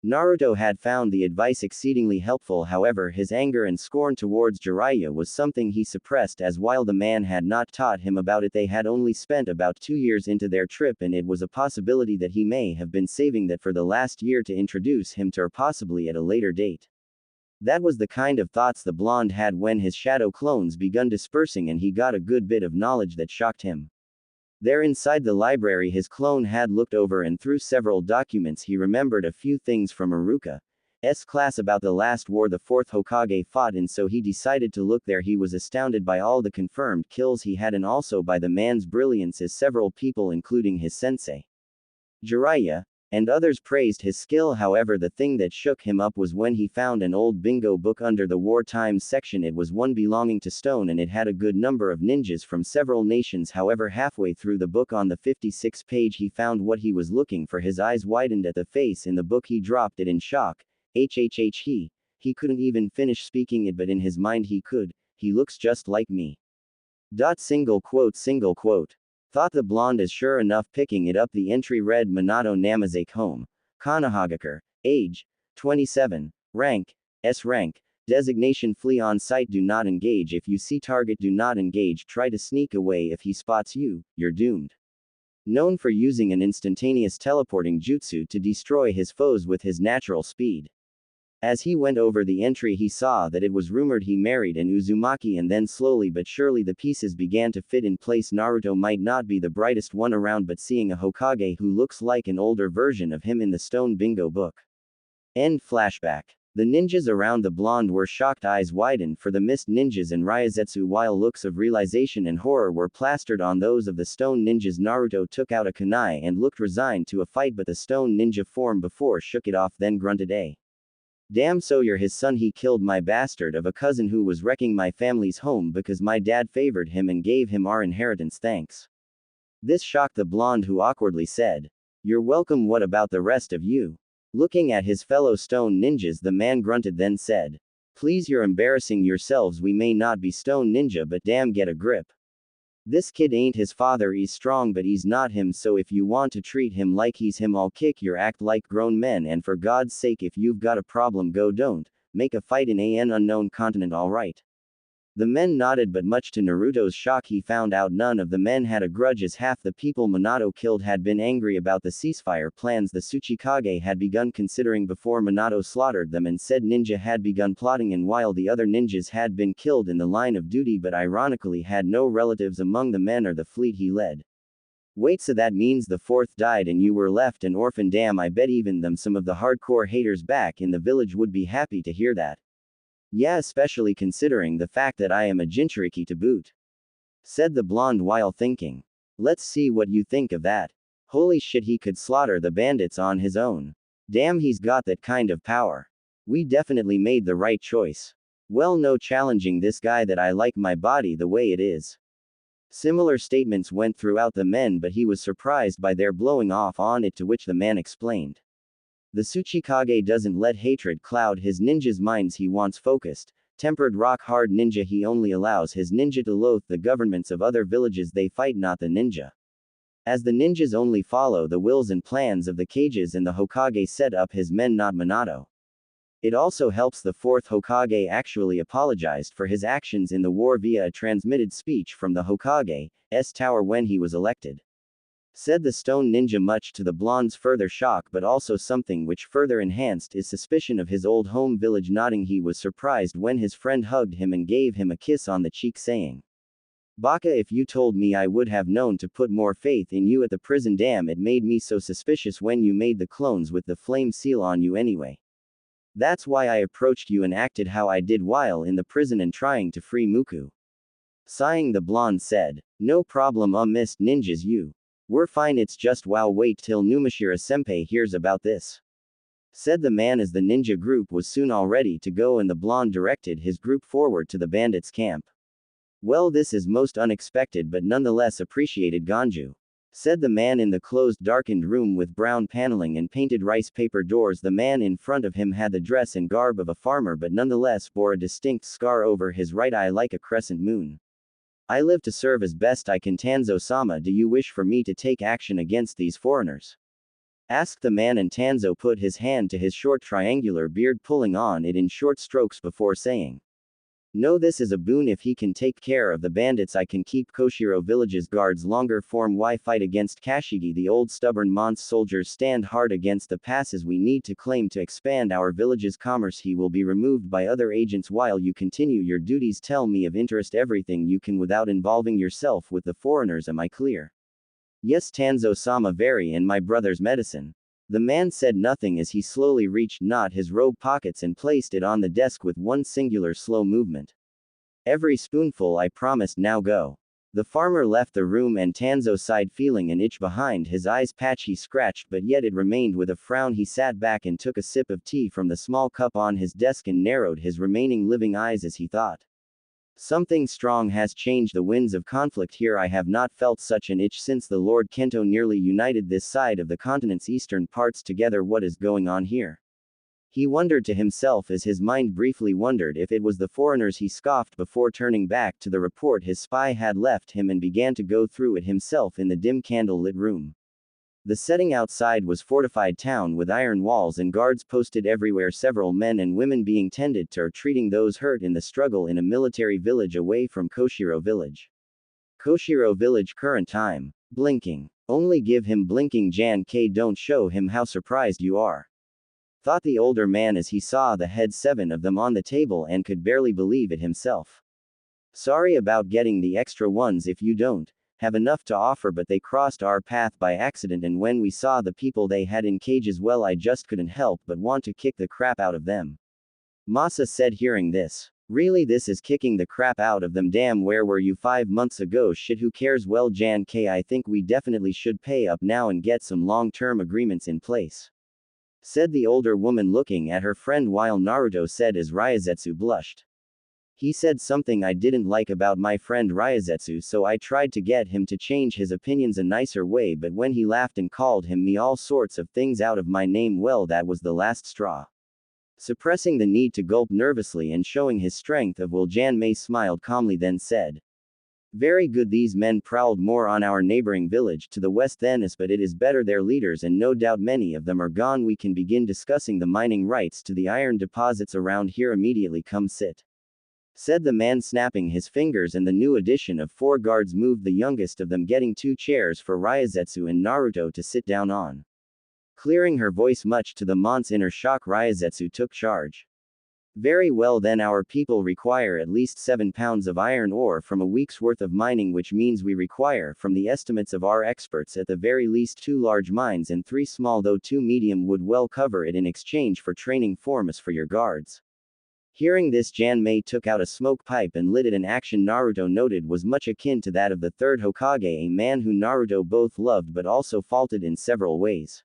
Naruto had found the advice exceedingly helpful, however his anger and scorn towards Jiraiya was something he suppressed, as while the man had not taught him about it, they had only spent about 2 years into their trip, and it was a possibility that he may have been saving that for the last year to introduce him to, or possibly at a later date. That was the kind of thoughts the blonde had when his shadow clones begun dispersing, and he got a good bit of knowledge that shocked him. There inside the library, his clone had looked over and through several documents. He remembered a few things from Iruka's class about the last war the 4th Hokage fought in, so he decided to look there. He was astounded by all the confirmed kills he had and also by the man's brilliance, as several people including his sensei Jiraiya and others praised his skill. However, the thing that shook him up was when he found an old bingo book under the war times section. It was one belonging to Stone, and it had a good number of ninjas from several nations. However, halfway through the book on the 56th page he found what he was looking for. His eyes widened at the face in the book. He dropped it in shock. He couldn't even finish speaking it, but in his mind he could. He looks just like me. Single quote. Thought the blonde, as sure enough picking it up the entry read Minato Namazaki, home, Konaha, age, 27, rank, S rank, designation flee on sight, do not engage if you see target, do not engage, try to sneak away, if he spots you, you're doomed. known for using an instantaneous teleporting jutsu to destroy his foes with his natural speed. As he went over the entry, he saw that it was rumored he married an Uzumaki, and then slowly but surely the pieces began to fit in place. Naruto might not be the brightest one around, but seeing a Hokage who looks like an older version of him in the Stone Bingo book. End flashback. The ninjas around the blonde were shocked, eyes widened for the mist ninjas and Ryazetsu, while looks of realization and horror were plastered on those of the stone ninjas. Naruto took out a kunai and looked resigned to a fight, but the stone ninja form before shook it off, then grunted, Damn, so you're his son. He killed my bastard of a cousin who was wrecking my family's home because my dad favored him and gave him our inheritance, thanks. This shocked the blonde, who awkwardly said, You're welcome, what about the rest of you? Looking at his fellow stone ninjas, the man grunted, then said, Please, you're embarrassing yourselves. We may not be stone ninja, but damn, get a grip. This kid ain't his father. He's strong, but he's not him, so if you want to treat him like he's him, I'll kick your act like grown men, and for God's sake, if you've got a problem, don't make a fight in an unknown continent, alright? The men nodded, but much to Naruto's shock, he found out none of the men had a grudge, as half the people Minato killed had been angry about the ceasefire plans the Tsuchikage had begun considering before Minato slaughtered them, and said ninja had begun plotting, and while the other ninjas had been killed in the line of duty but ironically had no relatives among the men or the fleet he led. Wait, so that means the fourth died and you were left an orphan? Damn, I bet even some of the hardcore haters back in the village would be happy to hear that. Yeah, especially considering the fact that I am a Jinchuriki to boot. Said the blonde while thinking. Let's see what you think of that. Holy shit, he could slaughter the bandits on his own. Damn, he's got that kind of power. We definitely made the right choice. Well, no challenging this guy, that I like my body the way it is. Similar statements went throughout the men, but he was surprised by their blowing off on it, to which the man explained. The Tsuchikage doesn't let hatred cloud his ninjas' minds. He wants focused, tempered, rock-hard ninja. He only allows his ninja to loathe the governments of other villages they fight, not the ninja. As the ninjas only follow the wills and plans of the Kages, and the Hokage set up his men, not Minato. It also helps the fourth Hokage actually apologized for his actions in the war via a transmitted speech from the Hokage's tower when he was elected. Said the stone ninja, much to the blonde's further shock, but also something which further enhanced his suspicion of his old home village. Nodding, he was surprised when his friend hugged him and gave him a kiss on the cheek, saying, Baka, if you told me, I would have known to put more faith in you at the prison. Damn, it made me so suspicious when you made the clones with the flame seal on you anyway. That's why I approached you and acted how I did while in the prison and trying to free Muku. Sighing, the blonde said, No problem, mist ninjas, we're fine, it's just wow, wait till Numashira senpai hears about this. Said the man as the ninja group was soon all ready to go, and the blonde directed his group forward to the bandits' camp. Well, this is most unexpected but nonetheless appreciated, Ganju. Said the man in the closed darkened room with brown paneling and painted rice paper doors. The man in front of him had the dress and garb of a farmer, but nonetheless bore a distinct scar over his right eye like a crescent moon. I live to serve as best I can. Tanzo-sama, do you wish for me to take action against these foreigners? Asked the man, and Tanzo put his hand to his short triangular beard, pulling on it in short strokes before saying, No, this is a boon. If he can take care of the bandits, I can keep Koshiro village's guards longer. Form Y, fight against Kashigi, the old stubborn Mons. Soldiers stand hard against the passes we need to claim to expand our village's commerce. He will be removed by other agents while you continue your duties. Tell me of interest everything you can without involving yourself with the foreigners. Am I clear? Yes, Tanzo-sama, very, and my brother's medicine. The man said nothing as he slowly reached not his robe pockets and placed it on the desk with one singular slow movement. Every spoonful, I promised, now go. The farmer left the room, and Tanzo sighed, feeling an itch behind his eyes patch. He scratched, but yet it remained. With a frown, he sat back and took a sip of tea from the small cup on his desk and narrowed his remaining living eyes as he thought. Something strong has changed. The winds of conflict here. I have not felt such an itch since the Lord Kento nearly united this side of the continent's eastern parts together. What is going on here? He wondered to himself as his mind briefly wondered if it was the foreigners. He scoffed before turning back to the report his spy had left him and began to go through it himself in the dim candle-lit room. The setting outside was fortified town with iron walls and guards posted everywhere, several men and women being tended to or treating those hurt in the struggle in a military village away from Koshiro village. Koshiro village, current time. Blinking. Only give him blinking Jan-K, don't show him how surprised you are. Thought the older man as he saw the head 7 of them on the table and could barely believe it himself. Sorry about getting the extra ones if you don't have enough to offer, but they crossed our path by accident, and when we saw the people they had in cages, well, I just couldn't help but want to kick the crap out of them. Masa said, hearing this. Really, this is kicking the crap out of them? Damn, where were you 5 months ago? Shit, who cares? Well, Jan-K, I think we definitely should pay up now and get some long-term agreements in place, said the older woman, looking at her friend, while Naruto said as Ryozetsu blushed. He said something I didn't like about my friend Ryozetsu, so I tried to get him to change his opinions a nicer way, but when he laughed and called me all sorts of things out of my name, well, that was the last straw. Suppressing the need to gulp nervously and showing his strength of will, Jan-Mei smiled calmly, then said, very good. These men prowled more on our neighboring village to the west than us, but it is better their leaders, and no doubt many of them are gone. We can begin discussing the mining rights to the iron deposits around here immediately. Come sit, said the man, snapping his fingers, and the new addition of 4 guards moved, the youngest of them getting 2 chairs for Ryozetsu and Naruto to sit down on. Clearing her voice much to the mont's inner shock, Ryozetsu took charge. Very well then, our people require at least 7 pounds of iron ore from a week's worth of mining, which means we require, from the estimates of our experts, at the very least 2 large mines and 3 small, though 2 medium would well cover it in exchange for training forms for your guards. Hearing this, Jan-Mei took out a smoke pipe and lit it, an action Naruto noted was much akin to that of the 3rd Hokage, a man who Naruto both loved but also faulted in several ways.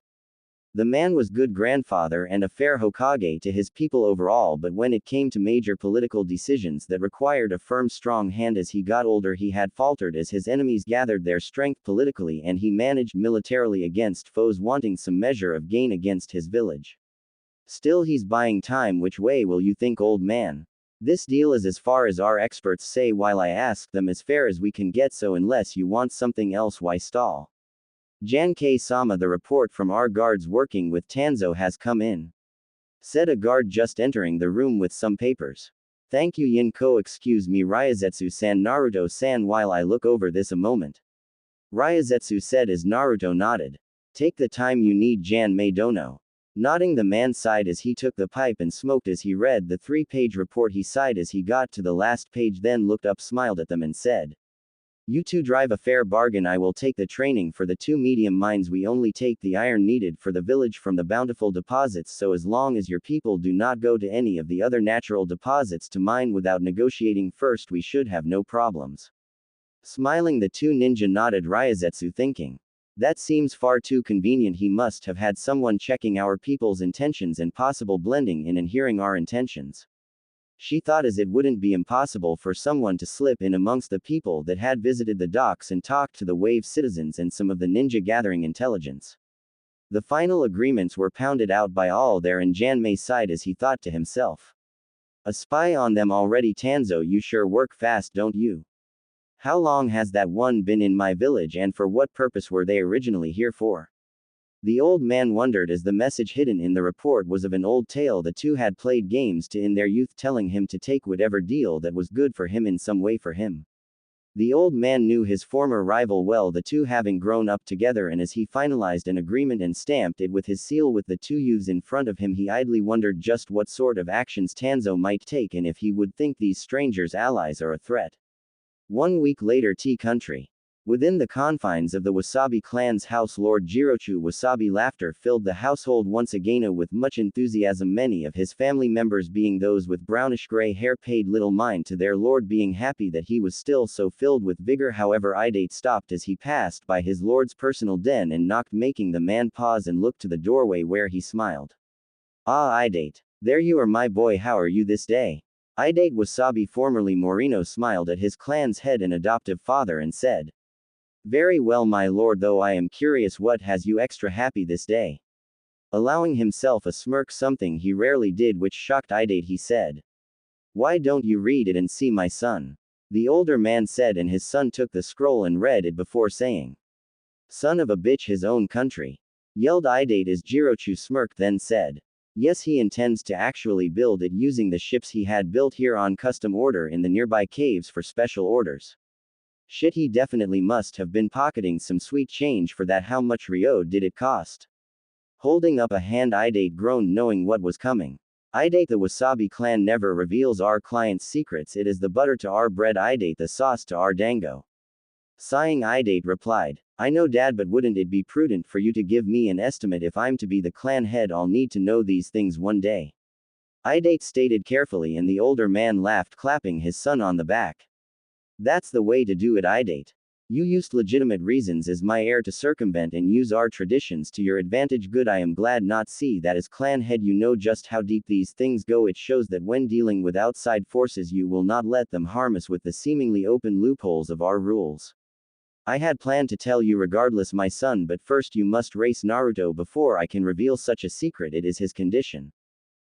The man was good grandfather and a fair Hokage to his people overall, but when it came to major political decisions that required a firm, strong hand as he got older, he had faltered as his enemies gathered their strength politically and he managed militarily against foes wanting some measure of gain against his village. Still, he's buying time. Which way will you think, old man? This deal is, as far as our experts say, while I ask them, as fair as we can get, so unless you want something else, why stall? Jan-K-sama, the report from our guards working with Tanzo has come in, said a guard just entering the room with some papers. Thank you, Yin-ko. Excuse me, Ryozetsu-san. Naruto-san, while I look over this a moment, Ryozetsu said as Naruto nodded. Take the time you need, Jan-Mei dono. Nodding, the man sighed as he took the pipe and smoked as he read the 3-page report. He sighed as he got to the last page, then looked up, smiled at them, and said, you two drive a fair bargain. I will take the training for the 2 medium mines. We only take the iron needed for the village from the bountiful deposits, so as long as your people do not go to any of the other natural deposits to mine without negotiating first, we should have no problems. Smiling, the 2 ninja nodded, Ryozetsu thinking, that seems far too convenient. He must have had someone checking our people's intentions and possible blending in and hearing our intentions. She thought as it wouldn't be impossible for someone to slip in amongst the people that had visited the docks and talked to the wave citizens and some of the ninja gathering intelligence. The final agreements were pounded out by all there, and Jan-Mei sighed as he thought to himself, a spy on them already. Tanzo, you sure work fast, don't you? How long has that one been in my village, and for what purpose were they originally here for? The old man wondered, as the message hidden in the report was of an old tale the 2 had played games to in their youth, telling him to take whatever deal that was good for him in some way for him. The old man knew his former rival well, the 2 having grown up together, and as he finalized an agreement and stamped it with his seal with the 2 youths in front of him, he idly wondered just what sort of actions Tanzo might take and if he would think these strangers allies or a threat. 1 week later, Tea Country. Within the confines of the Wasabi clan's house, Lord Jirochu Wasabi laughter filled the household once again with much enthusiasm, many of his family members being those with brownish-gray hair paid little mind to their lord, being happy that he was still so filled with vigor. However, Idate stopped as he passed by his lord's personal den and knocked, making the man pause and look to the doorway, where he smiled. Ah, Idate. There you are, my boy. How are you this day? Idate Wasabi, formerly Morino, smiled at his clan's head and adoptive father and said, very well, my lord, though I am curious what has you extra happy this day? Allowing himself a smirk, something he rarely did, which shocked Idate, he said, why don't you read it and see, my son? The older man said, and his son took the scroll and read it before saying, son of a bitch, his own country, yelled Idate as Jirochu smirked, then said, yes, he intends to actually build it using the ships he had built here on custom order in the nearby caves for special orders. Shit, he definitely must have been pocketing some sweet change for that. How much Ryo did it cost? Holding up a hand, Idate groaned, knowing what was coming. Idate, the Wasabi clan never reveals our clients' secrets. It is the butter to our bread, Idate, the sauce to our dango. Sighing, Idate replied, I know, Dad, but wouldn't it be prudent for you to give me an estimate? If I'm to be the clan head, I'll need to know these things one day. Idate stated carefully, and the older man laughed, clapping his son on the back. That's the way to do it, Idate. You used legitimate reasons as my heir to circumvent and use our traditions to your advantage. Good, I am glad not see that as clan head you know just how deep these things go. It shows that when dealing with outside forces you will not let them harm us with the seemingly open loopholes of our rules. I had planned to tell you regardless, my son, but first you must race Naruto before I can reveal such a secret. It is his condition.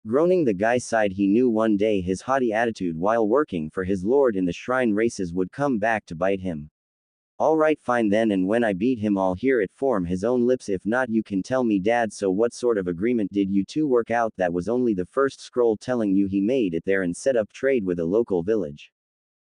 Groaning, the guy sighed. He knew one day his haughty attitude while working for his lord in the shrine races would come back to bite him. Alright, fine then, and when I beat him I'll hear it from his own lips. If not, you can tell me, Dad. So what sort of agreement did you two work out? That was only the first scroll telling you he made it there and set up trade with a local village.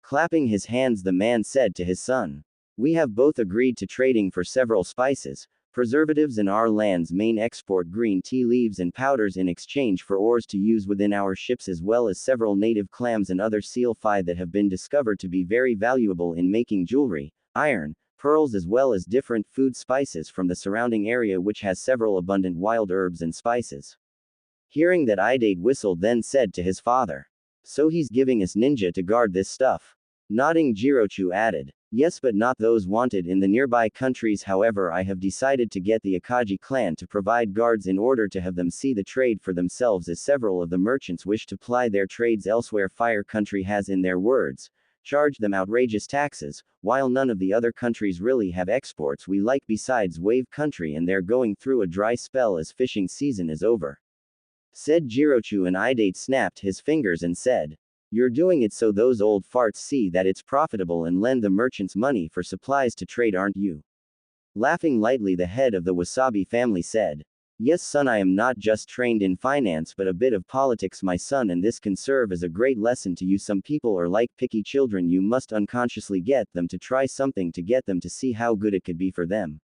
Clapping his hands, the man said to his son, we have both agreed to trading for several spices, preservatives in our land's main export, green tea leaves and powders, in exchange for ores to use within our ships, as well as several native clams and other seal fi that have been discovered to be very valuable in making jewelry, iron, pearls, as well as different food spices from the surrounding area, which has several abundant wild herbs and spices. Hearing that, Idate whistled, then said to his father, so he's giving us ninja to guard this stuff? Nodding, Jirochu added, yes, but not those wanted in the nearby countries. However, I have decided to get the Akagi clan to provide guards in order to have them see the trade for themselves, as several of the merchants wish to ply their trades elsewhere. Fire Country has, in their words, charged them outrageous taxes, while none of the other countries really have exports we like besides Wave Country, and they're going through a dry spell as fishing season is over. Said Jirochu, and Idate snapped his fingers and said, you're doing it so those old farts see that it's profitable and lend the merchants money for supplies to trade, aren't you? Laughing lightly, the head of the Wasabi family said, yes, son, I am not just trained in finance but a bit of politics, my son, and this can serve as a great lesson to you. Some people are like picky children. You must unconsciously get them to try something to get them to see how good it could be for them.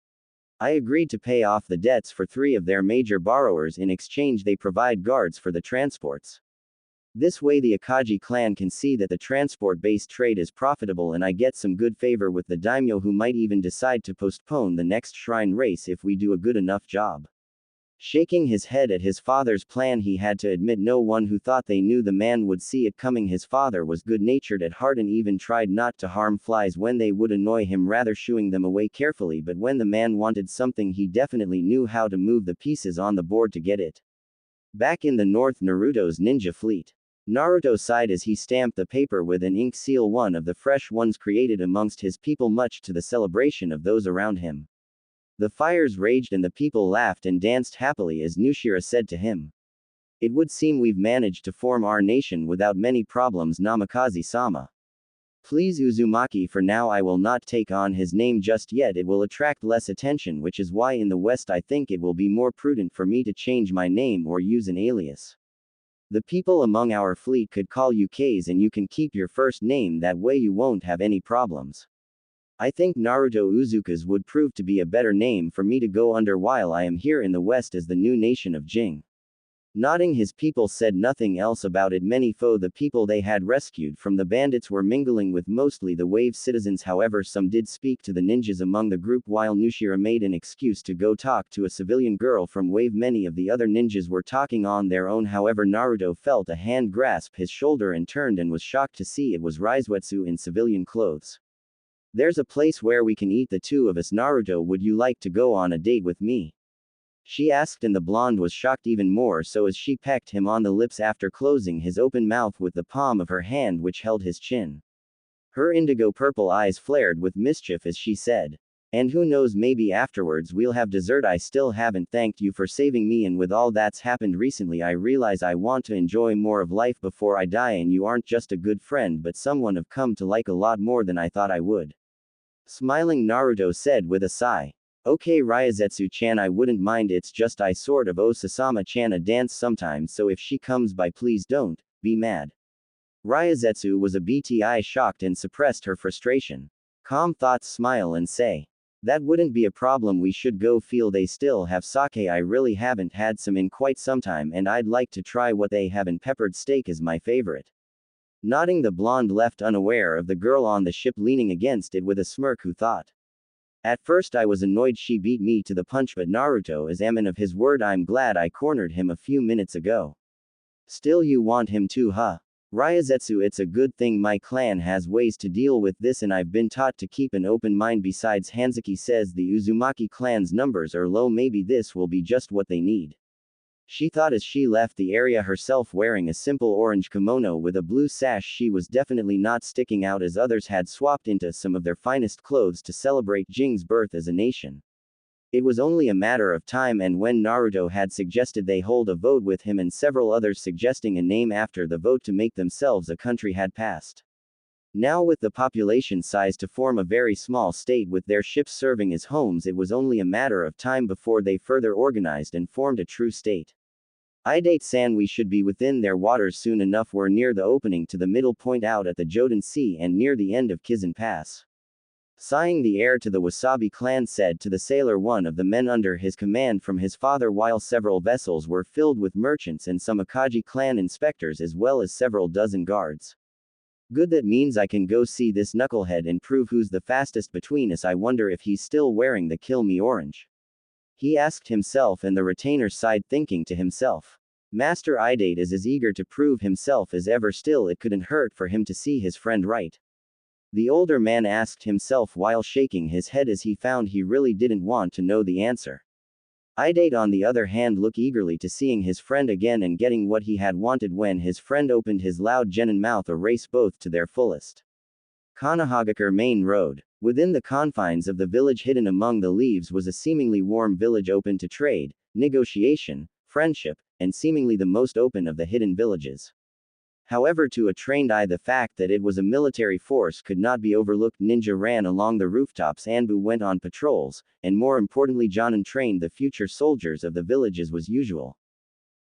I agreed to pay off the debts for 3 of their major borrowers. In exchange, they provide guards for the transports. This way the Akagi clan can see that the transport-based trade is profitable, and I get some good favor with the daimyo, who might even decide to postpone the next shrine race if we do a good enough job. Shaking his head at his father's plan, he had to admit no one who thought they knew the man would see it coming. His father was good-natured at heart and even tried not to harm flies when they would annoy him, rather shooing them away carefully, but when the man wanted something he definitely knew how to move the pieces on the board to get it. Back in the north, Naruto's ninja fleet. Naruto sighed as he stamped the paper with an ink seal, one of the fresh ones created amongst his people, much to the celebration of those around him. The fires raged and the people laughed and danced happily as Nushira said to him, it would seem we've managed to form our nation without many problems, Namikaze-sama. Please, Uzumaki, for now I will not take on his name just yet. It will attract less attention, which is why in the West I think it will be more prudent for me to change my name or use an alias. The people among our fleet could call you K's, and you can keep your first name, that way you won't have any problems. I think Naruto Uzuka's would prove to be a better name for me to go under while I am here in the West as the new nation of Jing. Nodding, his people said nothing else about it. Many the people they had rescued from the bandits were mingling with mostly the Wave citizens. However, some did speak to the ninjas among the group, while Nushira made an excuse to go talk to a civilian girl from Wave. Many of the other ninjas were talking on their own. However, Naruto felt a hand grasp his shoulder and turned and was shocked to see it was Raizuetsu in civilian clothes. There's a place where we can eat, the 2 of us, Naruto. Would you like to go on a date with me? She asked, and the blonde was shocked even more so as she pecked him on the lips after closing his open mouth with the palm of her hand which held his chin. Her indigo purple eyes flared with mischief as she said, and who knows, maybe afterwards we'll have dessert. I still haven't thanked you for saving me, and with all that's happened recently I realize I want to enjoy more of life before I die, and you aren't just a good friend but someone I've come to like a lot more than I thought I would. Smiling, Naruto said with a sigh. Okay, Ryazetsu-chan, I wouldn't mind. It's just I sort of owe Sasama-chan a dance sometimes, so if she comes by please don't be mad. Ryazetsu was a bit shocked and suppressed her frustration. Calm thoughts smile and say. That wouldn't be a problem, we should go feel they still have sake, I really haven't had some in quite some time and I'd like to try what they have, and peppered steak is my favorite. Nodding, the blonde left unaware of the girl on the ship leaning against it with a smirk, who thought. At first I was annoyed she beat me to the punch, but Naruto is a man of his word, I'm glad I cornered him a few minutes ago. Still you want him too, huh? Ryazetsu, it's a good thing my clan has ways to deal with this and I've been taught to keep an open mind. Besides, Hanzaki says the Uzumaki clan's numbers are low, maybe this will be just what they need. She thought as she left the area herself wearing a simple orange kimono with a blue sash. She was definitely not sticking out as others had swapped into some of their finest clothes to celebrate Jing's birth as a nation. It was only a matter of time, and when Naruto had suggested they hold a vote with him and several others suggesting a name after the vote to make themselves a country had passed. Now with the population size to form a very small state with their ships serving as homes, it was only a matter of time before they further organized and formed a true state. Idate-san, we should be within their waters soon enough. We're near the opening to the middle point out at the Joden Sea and near the end of Kizan Pass. Sighing, the heir to the Wasabi clan said to the sailor, one of the men under his command from his father, while several vessels were filled with merchants and some Akagi clan inspectors as well as several dozen guards. Good, that means I can go see this knucklehead and prove who's the fastest between us. I wonder if he's still wearing the kill me orange. He asked himself, and the retainer sighed, thinking to himself. Master Idate is as eager to prove himself as ever, still it couldn't hurt for him to see his friend right. The older man asked himself while shaking his head as he found he really didn't want to know the answer. Idate on the other hand looked eagerly to seeing his friend again and getting what he had wanted when his friend opened his loud genin mouth, a race both to their fullest. Konohagakure Main Road. Within the confines of the village hidden among the leaves was a seemingly warm village open to trade, negotiation, friendship, and seemingly the most open of the hidden villages. However, to a trained eye, the fact that it was a military force could not be overlooked. Ninja ran along the rooftops, Anbu went on patrols, and more importantly, Jonin trained the future soldiers of the village as was usual.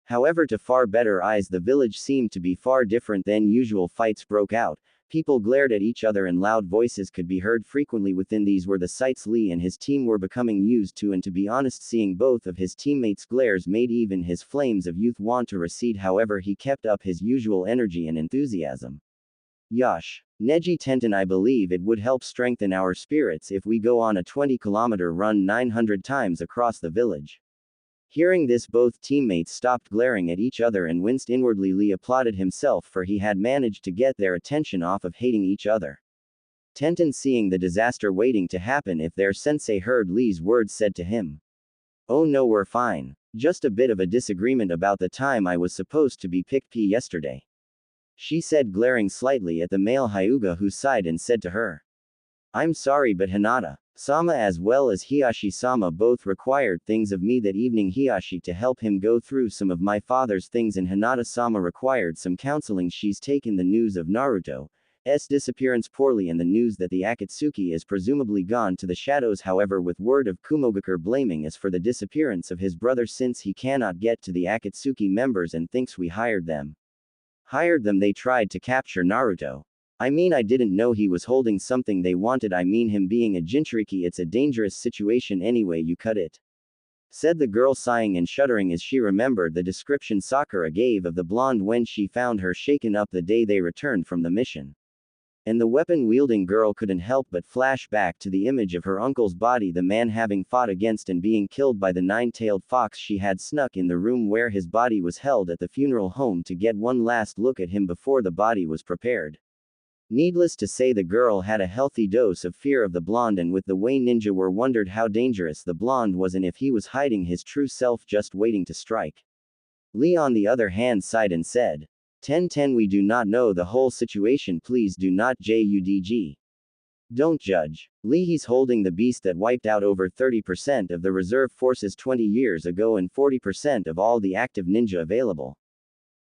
However, to far better eyes, the village seemed to be far different than usual. Fights broke out. People glared at each other and loud voices could be heard frequently within. These were the sights Lee and his team were becoming used to, and to be honest, seeing both of his teammates' glares made even his flames of youth want to recede. However, he kept up his usual energy and enthusiasm. Yosh. Neji Tenten, I believe it would help strengthen our spirits if we go on a 20-kilometer run 900 times across the village. Hearing this, both teammates stopped glaring at each other and winced inwardly. Lee applauded himself, for he had managed to get their attention off of hating each other. Tenten, seeing the disaster waiting to happen if their sensei heard Lee's words, said to him, "Oh no, we're fine. Just a bit of a disagreement about the time I was supposed to be picked P yesterday," she said, glaring slightly at the male Hyuga, who sighed and said to her, "I'm sorry, but Hinata-sama as well as Hiyashi-sama both required things of me that evening. Hiyashi to help him go through some of my father's things, and Hinata-sama required some counseling. She's taken the news of Naruto's disappearance poorly and the news that the Akatsuki is presumably gone to the shadows. However, with word of Kumogakure blaming us for the disappearance of his brother since he cannot get to the Akatsuki members and thinks we hired them. They tried to capture Naruto. I mean, I didn't know he was holding something they wanted. I mean, him being a Jinchuriki, it's a dangerous situation anyway you cut it," said the girl, sighing and shuddering as she remembered the description Sakura gave of the blonde when she found her shaken up the day they returned from the mission. And the weapon-wielding girl couldn't help but flash back to the image of her uncle's body, the man having fought against and being killed by the nine-tailed fox. She had snuck in the room where his body was held at the funeral home to get one last look at him before the body was prepared. Needless to say, the girl had a healthy dose of fear of the blonde, and with the way ninja were, wondered how dangerous the blonde was and if he was hiding his true self just waiting to strike. Lee on the other hand sighed and said, 10-10, we do not know the whole situation, please do not judge. Don't judge. Lee, he's holding the beast that wiped out over 30% of the reserve forces 20 years ago and 40% of all the active ninja available.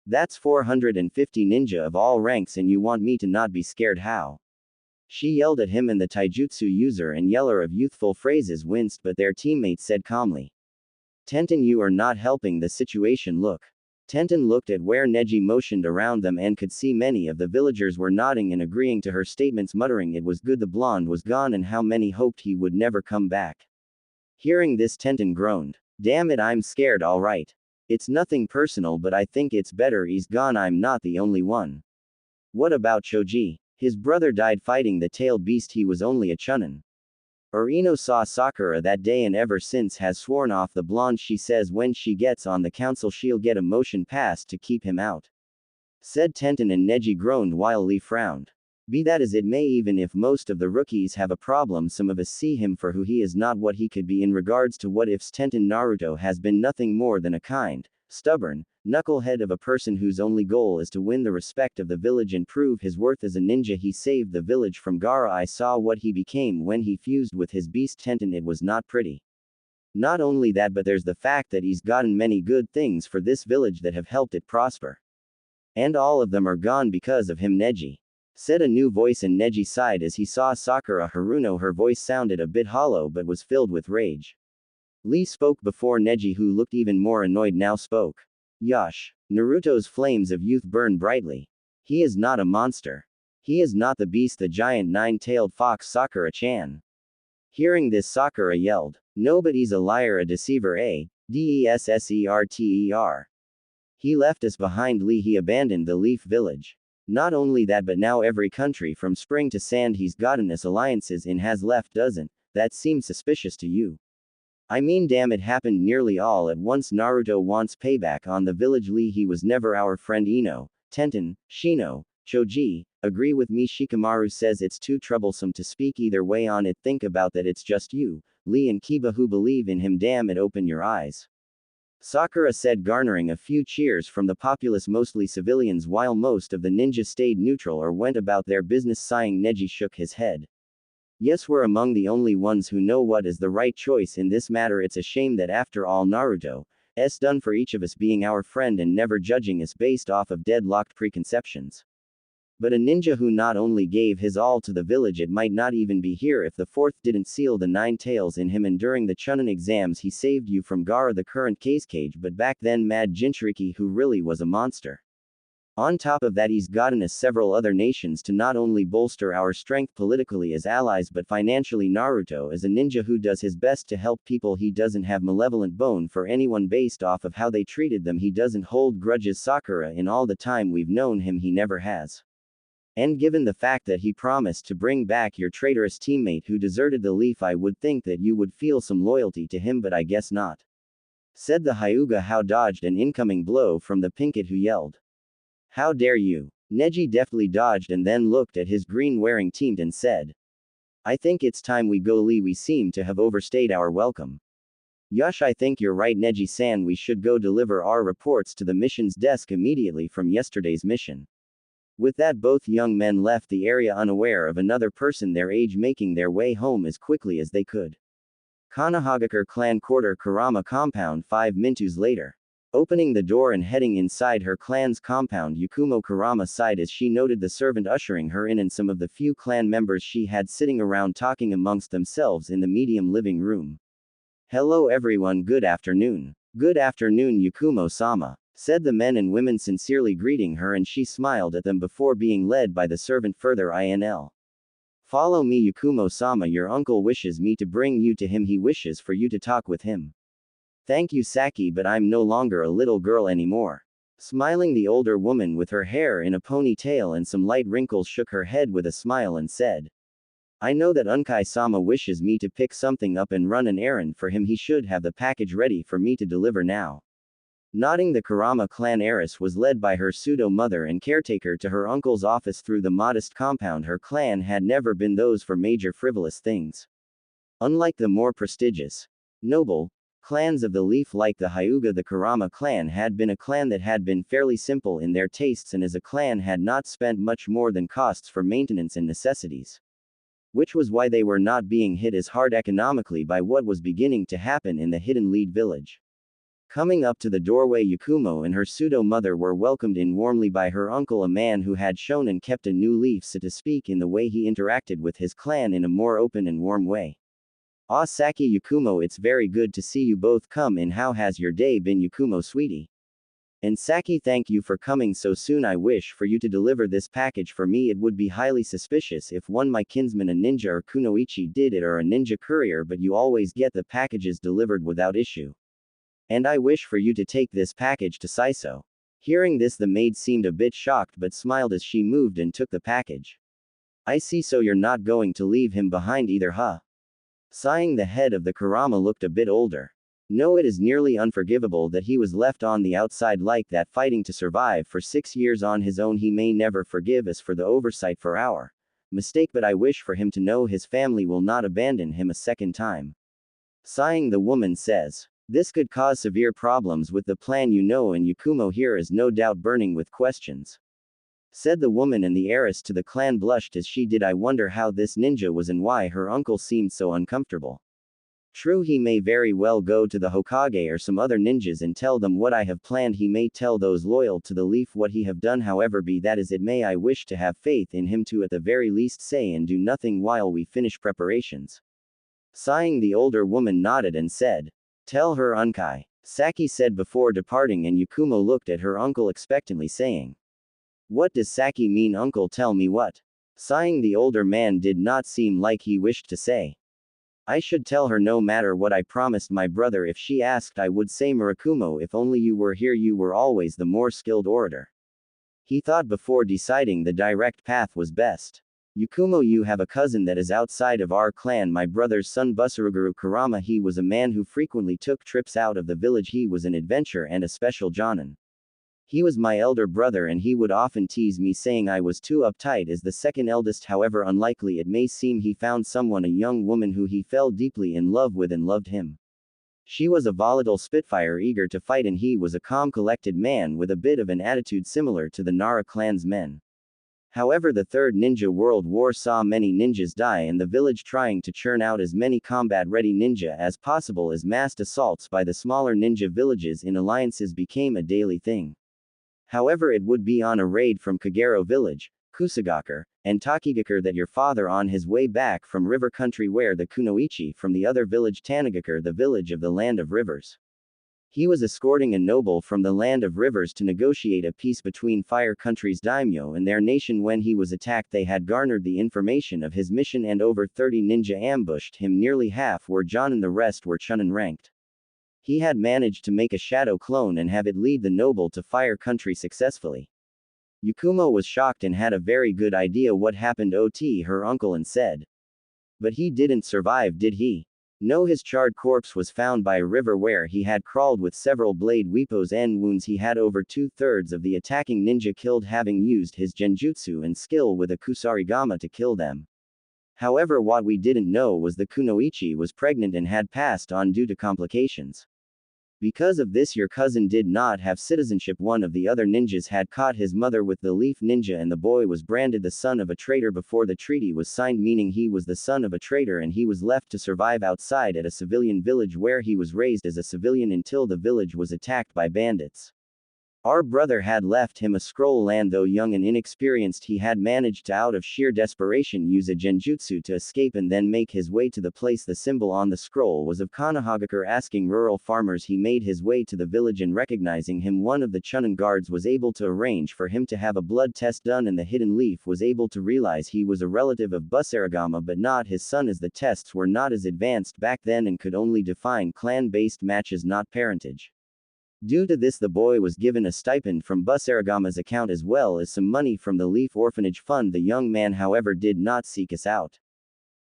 That's 450 ninja of all ranks, and you want me to not be scared? How? She yelled at him, and the taijutsu user and yeller of youthful phrases winced, but their teammate said calmly, Tenten, you are not helping the situation. Look. Tenten looked at where Neji motioned around them and could see many of the villagers were nodding and agreeing to her statements, muttering it was good the blonde was gone and how many hoped he would never come back. Hearing this, Tenten groaned. Damn it, I'm scared, alright. It's nothing personal, but I think it's better he's gone, I'm not the only one. What about Choji? His brother died fighting the tailed beast, he was only a chunin. Urino saw Sakura that day and ever since has sworn off the blonde. She says when she gets on the council she'll get a motion passed to keep him out. Said Tenten, and Neji groaned while Lee frowned. Be that as it may, even if most of the rookies have a problem, some of us see him for who he is, not what he could be. In regards to what ifs, Tenten Naruto has been nothing more than a kind, stubborn, knucklehead of a person whose only goal is to win the respect of the village and prove his worth as a ninja. He saved the village from Gaara. I saw what he became when he fused with his beast Tenten. It was not pretty. Not only that, but there's the fact that he's gotten many good things for this village that have helped it prosper. And all of them are gone because of him, Neji. Said a new voice, and Neji sighed as he saw Sakura Haruno. Her voice sounded a bit hollow but was filled with rage. Lee spoke before Neji, who looked even more annoyed, now spoke. Yash. Naruto's flames of youth burn brightly. He is not a monster. He is not the beast, the giant nine-tailed fox, Sakura-chan. Hearing this, Sakura yelled. Nobody's a liar, a deceiver, a desserter. He left us behind, Lee. He abandoned the Leaf Village. Not only that, but now every country from spring to sand he's gotten us alliances in has left. Doesn't that seem suspicious to you? I mean, damn, it happened nearly all at once. Naruto wants payback on the village. Lee, he was never our friend. Ino, Tenten, Shino, Choji, agree with me. Shikamaru says it's too troublesome to speak either way on it. Think about that, it's just you, Lee, and Kiba who believe in him. Damn it, open your eyes. Sakura said, garnering a few cheers from the populace, mostly civilians, while most of the ninjas stayed neutral or went about their business. Sighing, Neji shook his head. Yes, we're among the only ones who know what is the right choice in this matter. It's a shame that after all Naruto's done for each of us, being our friend and never judging us based off of deadlocked preconceptions. But a ninja who not only gave his all to the village, it might not even be here if the fourth didn't seal the nine tails in him. And during the Chunin exams he saved you from Gaara, the current case cage, but back then Mad Jinchuriki, who really was a monster. On top of that, he's gotten us several other nations to not only bolster our strength politically as allies but financially. Naruto is a ninja who does his best to help people. He doesn't have malevolent bone for anyone based off of how they treated them. He doesn't hold grudges. Sakura, in all the time we've known him, he never has. And given the fact that he promised to bring back your traitorous teammate who deserted the Leaf, I would think that you would feel some loyalty to him, but I guess not. Said the Hyuga, how dodged an incoming blow from the Pinkett, who yelled. How dare you? Neji deftly dodged and then looked at his green-wearing teammate and said. I think it's time we go, Lee. We seem to have overstayed our welcome. Yash, I think you're right, Neji-san. We should go deliver our reports to the mission's desk immediately from yesterday's mission. With that, both young men left the area unaware of another person their age, making their way home as quickly as they could. Konohagakure clan quarter, Kurama compound. 5 minutes later. Opening the door and heading inside her clan's compound, Yakumo Kurama sighed as she noted the servant ushering her in and some of the few clan members she had sitting around talking amongst themselves in the medium living room. Hello everyone, good afternoon. Good afternoon, Yakumo-sama, said the men and women, sincerely greeting her, and she smiled at them before being led by the servant further. Follow me, Yakumo-sama. Your uncle wishes me to bring you to him. He wishes for you to talk with him. Thank you, Saki, but I'm no longer a little girl anymore. Smiling, the older woman with her hair in a ponytail and some light wrinkles shook her head with a smile and said. I know that Unkai-sama wishes me to pick something up and run an errand for him. He should have the package ready for me to deliver now. Nodding, the Kurama clan heiress was led by her pseudo-mother and caretaker to her uncle's office through the modest compound. Her clan had never been those for major frivolous things. Unlike the more prestigious, noble, clans of the Leaf like the Hyuga, the Kurama clan had been a clan that had been fairly simple in their tastes, and as a clan had not spent much more than costs for maintenance and necessities. Which was why they were not being hit as hard economically by what was beginning to happen in the hidden lead village. Coming up to the doorway, Yakumo and her pseudo-mother were welcomed in warmly by her uncle, a man who had shown and kept a new leaf, so to speak, in the way he interacted with his clan in a more open and warm way. Ah, Saki, Yakumo, it's very good to see you both come in. How has your day been, Yakumo sweetie? And Saki, thank you for coming so soon. I wish for you to deliver this package for me. It would be highly suspicious if one my kinsman a ninja or kunoichi did it or a ninja courier, but you always get the packages delivered without issue. And I wish for you to take this package to Saiso. Hearing this, the maid seemed a bit shocked but smiled as she moved and took the package. I see, so you're not going to leave him behind either, huh? Sighing, the head of the Kurama looked a bit older. No, it is nearly unforgivable that he was left on the outside like that, fighting to survive for 6 years on his own. He may never forgive us for the oversight for our mistake, but I wish for him to know his family will not abandon him a second time. Sighing, the woman says, this could cause severe problems with the plan, you know, and Yakumo here is no doubt burning with questions. Said the woman, and the heiress to the clan blushed as she did. I wonder how this ninja was and why her uncle seemed so uncomfortable. True, he may very well go to the Hokage or some other ninjas and tell them what I have planned. He may tell those loyal to the leaf what he have done. However, be that as it may, I wish to have faith in him to at the very least say and do nothing while we finish preparations. Sighing, the older woman nodded and said, tell her Unkai, Saki said before departing, and Yakumo looked at her uncle expectantly, saying, what does Saki mean, uncle? Tell me what? Sighing, the older man did not seem like he wished to say. I should tell her no matter what. I promised my brother if she asked I would say. Murakumo, if only you were here, you were always the more skilled orator. He thought before deciding the direct path was best. Yakumo, you have a cousin that is outside of our clan, my brother's son Busaruguru Kurama. He was a man who frequently took trips out of the village. He was an adventurer and a special jonin. He was my elder brother, and he would often tease me saying I was too uptight as the second eldest. However unlikely it may seem, he found someone, a young woman who he fell deeply in love with and loved him. She was a volatile spitfire eager to fight, and he was a calm collected man with a bit of an attitude similar to the Nara clan's men. However, the Third Ninja World War saw many ninjas die in the village, trying to churn out as many combat-ready ninja as possible, as massed assaults by the smaller ninja villages in alliances became a daily thing. However, it would be on a raid from Kagero village, Kusagakure, and Takigakure that your father, on his way back from river country, where the kunoichi from the other village Tanagakure, the village of the land of rivers. He was escorting a noble from the land of rivers to negotiate a peace between Fire Country's daimyo and their nation. When he was attacked, they had garnered the information of his mission, and over 30 ninja ambushed him. Nearly half were jonin, the rest were chunin ranked. He had managed to make a shadow clone and have it lead the noble to Fire Country successfully. Yakumo was shocked and had a very good idea what happened to her uncle, and said, but he didn't survive, did he? No, his charred corpse was found by a river where he had crawled with several blade weepos and wounds. He had over 2/3 of the attacking ninja killed, having used his genjutsu and skill with a kusarigama to kill them. However, what we didn't know was the kunoichi was pregnant and had passed on due to complications. Because of this, your cousin did not have citizenship. One of the other ninjas had caught his mother with the leaf ninja, and the boy was branded the son of a traitor before the treaty was signed, meaning he was the son of a traitor, and he was left to survive outside at a civilian village where he was raised as a civilian until the village was attacked by bandits. Our brother had left him a scroll land. Though young and inexperienced, he had managed to, out of sheer desperation, use a genjutsu to escape and then make his way to the place. The symbol on the scroll was of Konaha. Asking rural farmers, he made his way to the village, and recognizing him, one of the chunin guards was able to arrange for him to have a blood test done, and the hidden leaf was able to realize he was a relative of Busarigama but not his son, as the tests were not as advanced back then and could only define clan-based matches, not parentage. Due to this, the boy was given a stipend from Busarigama's account as well as some money from the Leaf Orphanage Fund. The young man, however, did not seek us out.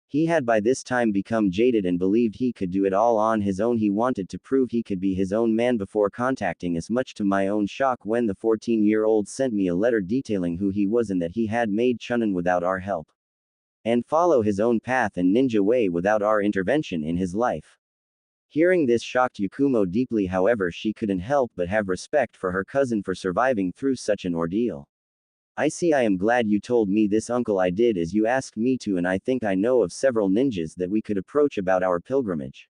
He had by this time become jaded and believed he could do it all on his own. He wanted to prove he could be his own man before contacting us, much to my own shock when the 14-year-old sent me a letter detailing who he was and that he had made chunin without our help, and follow his own path and ninja way without our intervention in his life. Hearing this shocked Yakumo deeply. However, she couldn't help but have respect for her cousin for surviving through such an ordeal. I see. I am glad you told me this, uncle. I did as you asked me to, and I think I know of several ninjas that we could approach about our pilgrimage.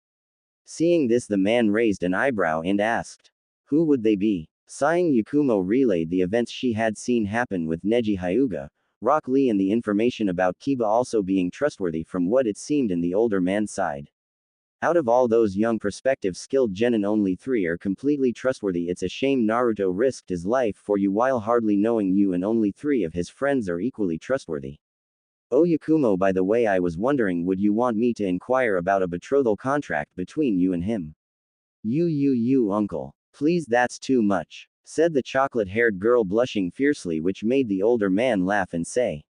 Seeing this, the man raised an eyebrow and asked, who would they be? Sighing, Yakumo relayed the events she had seen happen with Neji Hyuga, Rock Lee, and the information about Kiba also being trustworthy from what it seemed in the older man's side. Out of all those young prospective skilled genin only 3 are completely trustworthy. It's a shame Naruto risked his life for you while hardly knowing you, and only 3 of his friends are equally trustworthy. Oh Yakumo, by the way, I was wondering, would you want me to inquire about a betrothal contract between you and him? You uncle. Please, that's too much, said the chocolate-haired girl blushing fiercely, which made the older man laugh and say,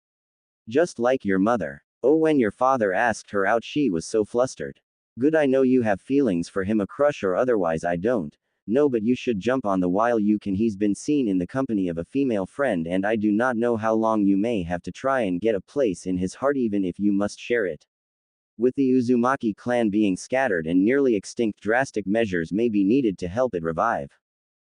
just like your mother. Oh, when your father asked her out she was so flustered. Good, I know you have feelings for him, a crush or otherwise. I don't. No, but you should jump on the while you can. He's been seen in the company of a female friend, and I do not know how long you may have to try and get a place in his heart, even if you must share it. With the Uzumaki clan being scattered and nearly extinct, drastic measures may be needed to help it revive,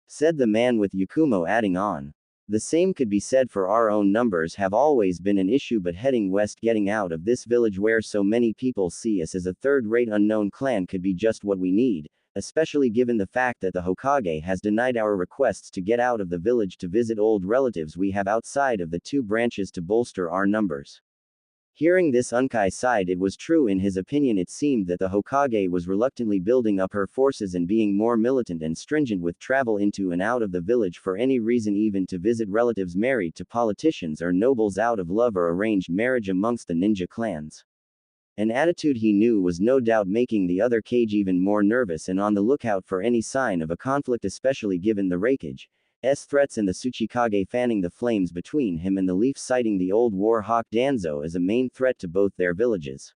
said the man with Yakumo adding on. The same could be said for our own. Numbers have always been an issue, but heading west, getting out of this village where so many people see us as a third-rate unknown clan, could be just what we need, especially given the fact that the Hokage has denied our requests to get out of the village to visit old relatives we have outside of the 2 branches to bolster our numbers. Hearing this, Unkai sighed. It was true in his opinion. It seemed that the Hokage was reluctantly building up her forces and being more militant and stringent with travel into and out of the village for any reason, even to visit relatives married to politicians or nobles out of love or arranged marriage amongst the ninja clans. An attitude he knew was no doubt making the other Kage even more nervous and on the lookout for any sign of a conflict, especially given the Raikage's threats and the Tsuchikage fanning the flames between him and the Leaf, citing the old war hawk Danzo as a main threat to both their villages.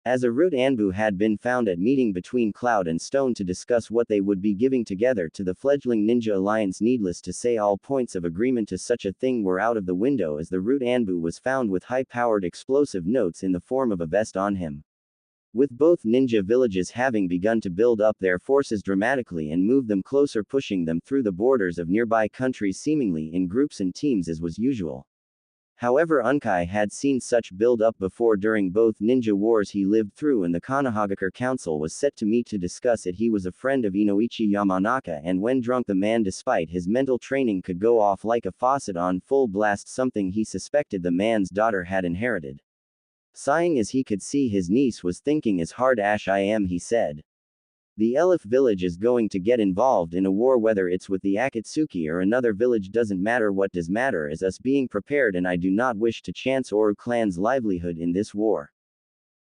As a route, Anbu had been found at meeting between Cloud and Stone to discuss what they would be giving together to the fledgling ninja alliance. Needless to say, all points of agreement to such a thing were out of the window, as the route Anbu was found with high-powered explosive notes in the form of a vest on him. With both ninja villages having begun to build up their forces dramatically and move them closer, pushing them through the borders of nearby countries seemingly in groups and teams as was usual. However, Unkai had seen such build-up before during both ninja wars he lived through, and the Konohagakure Council was set to meet to discuss it. He was a friend of Inoichi Yamanaka, and when drunk the man, despite his mental training, could go off like a faucet on full blast, something he suspected the man's daughter had inherited. Sighing as he could see his niece was thinking as hard as I am, he said. The Elif village is going to get involved in a war, whether it's with the Akatsuki or another village doesn't matter. What does matter is us being prepared, and I do not wish to chance Oru clan's livelihood in this war.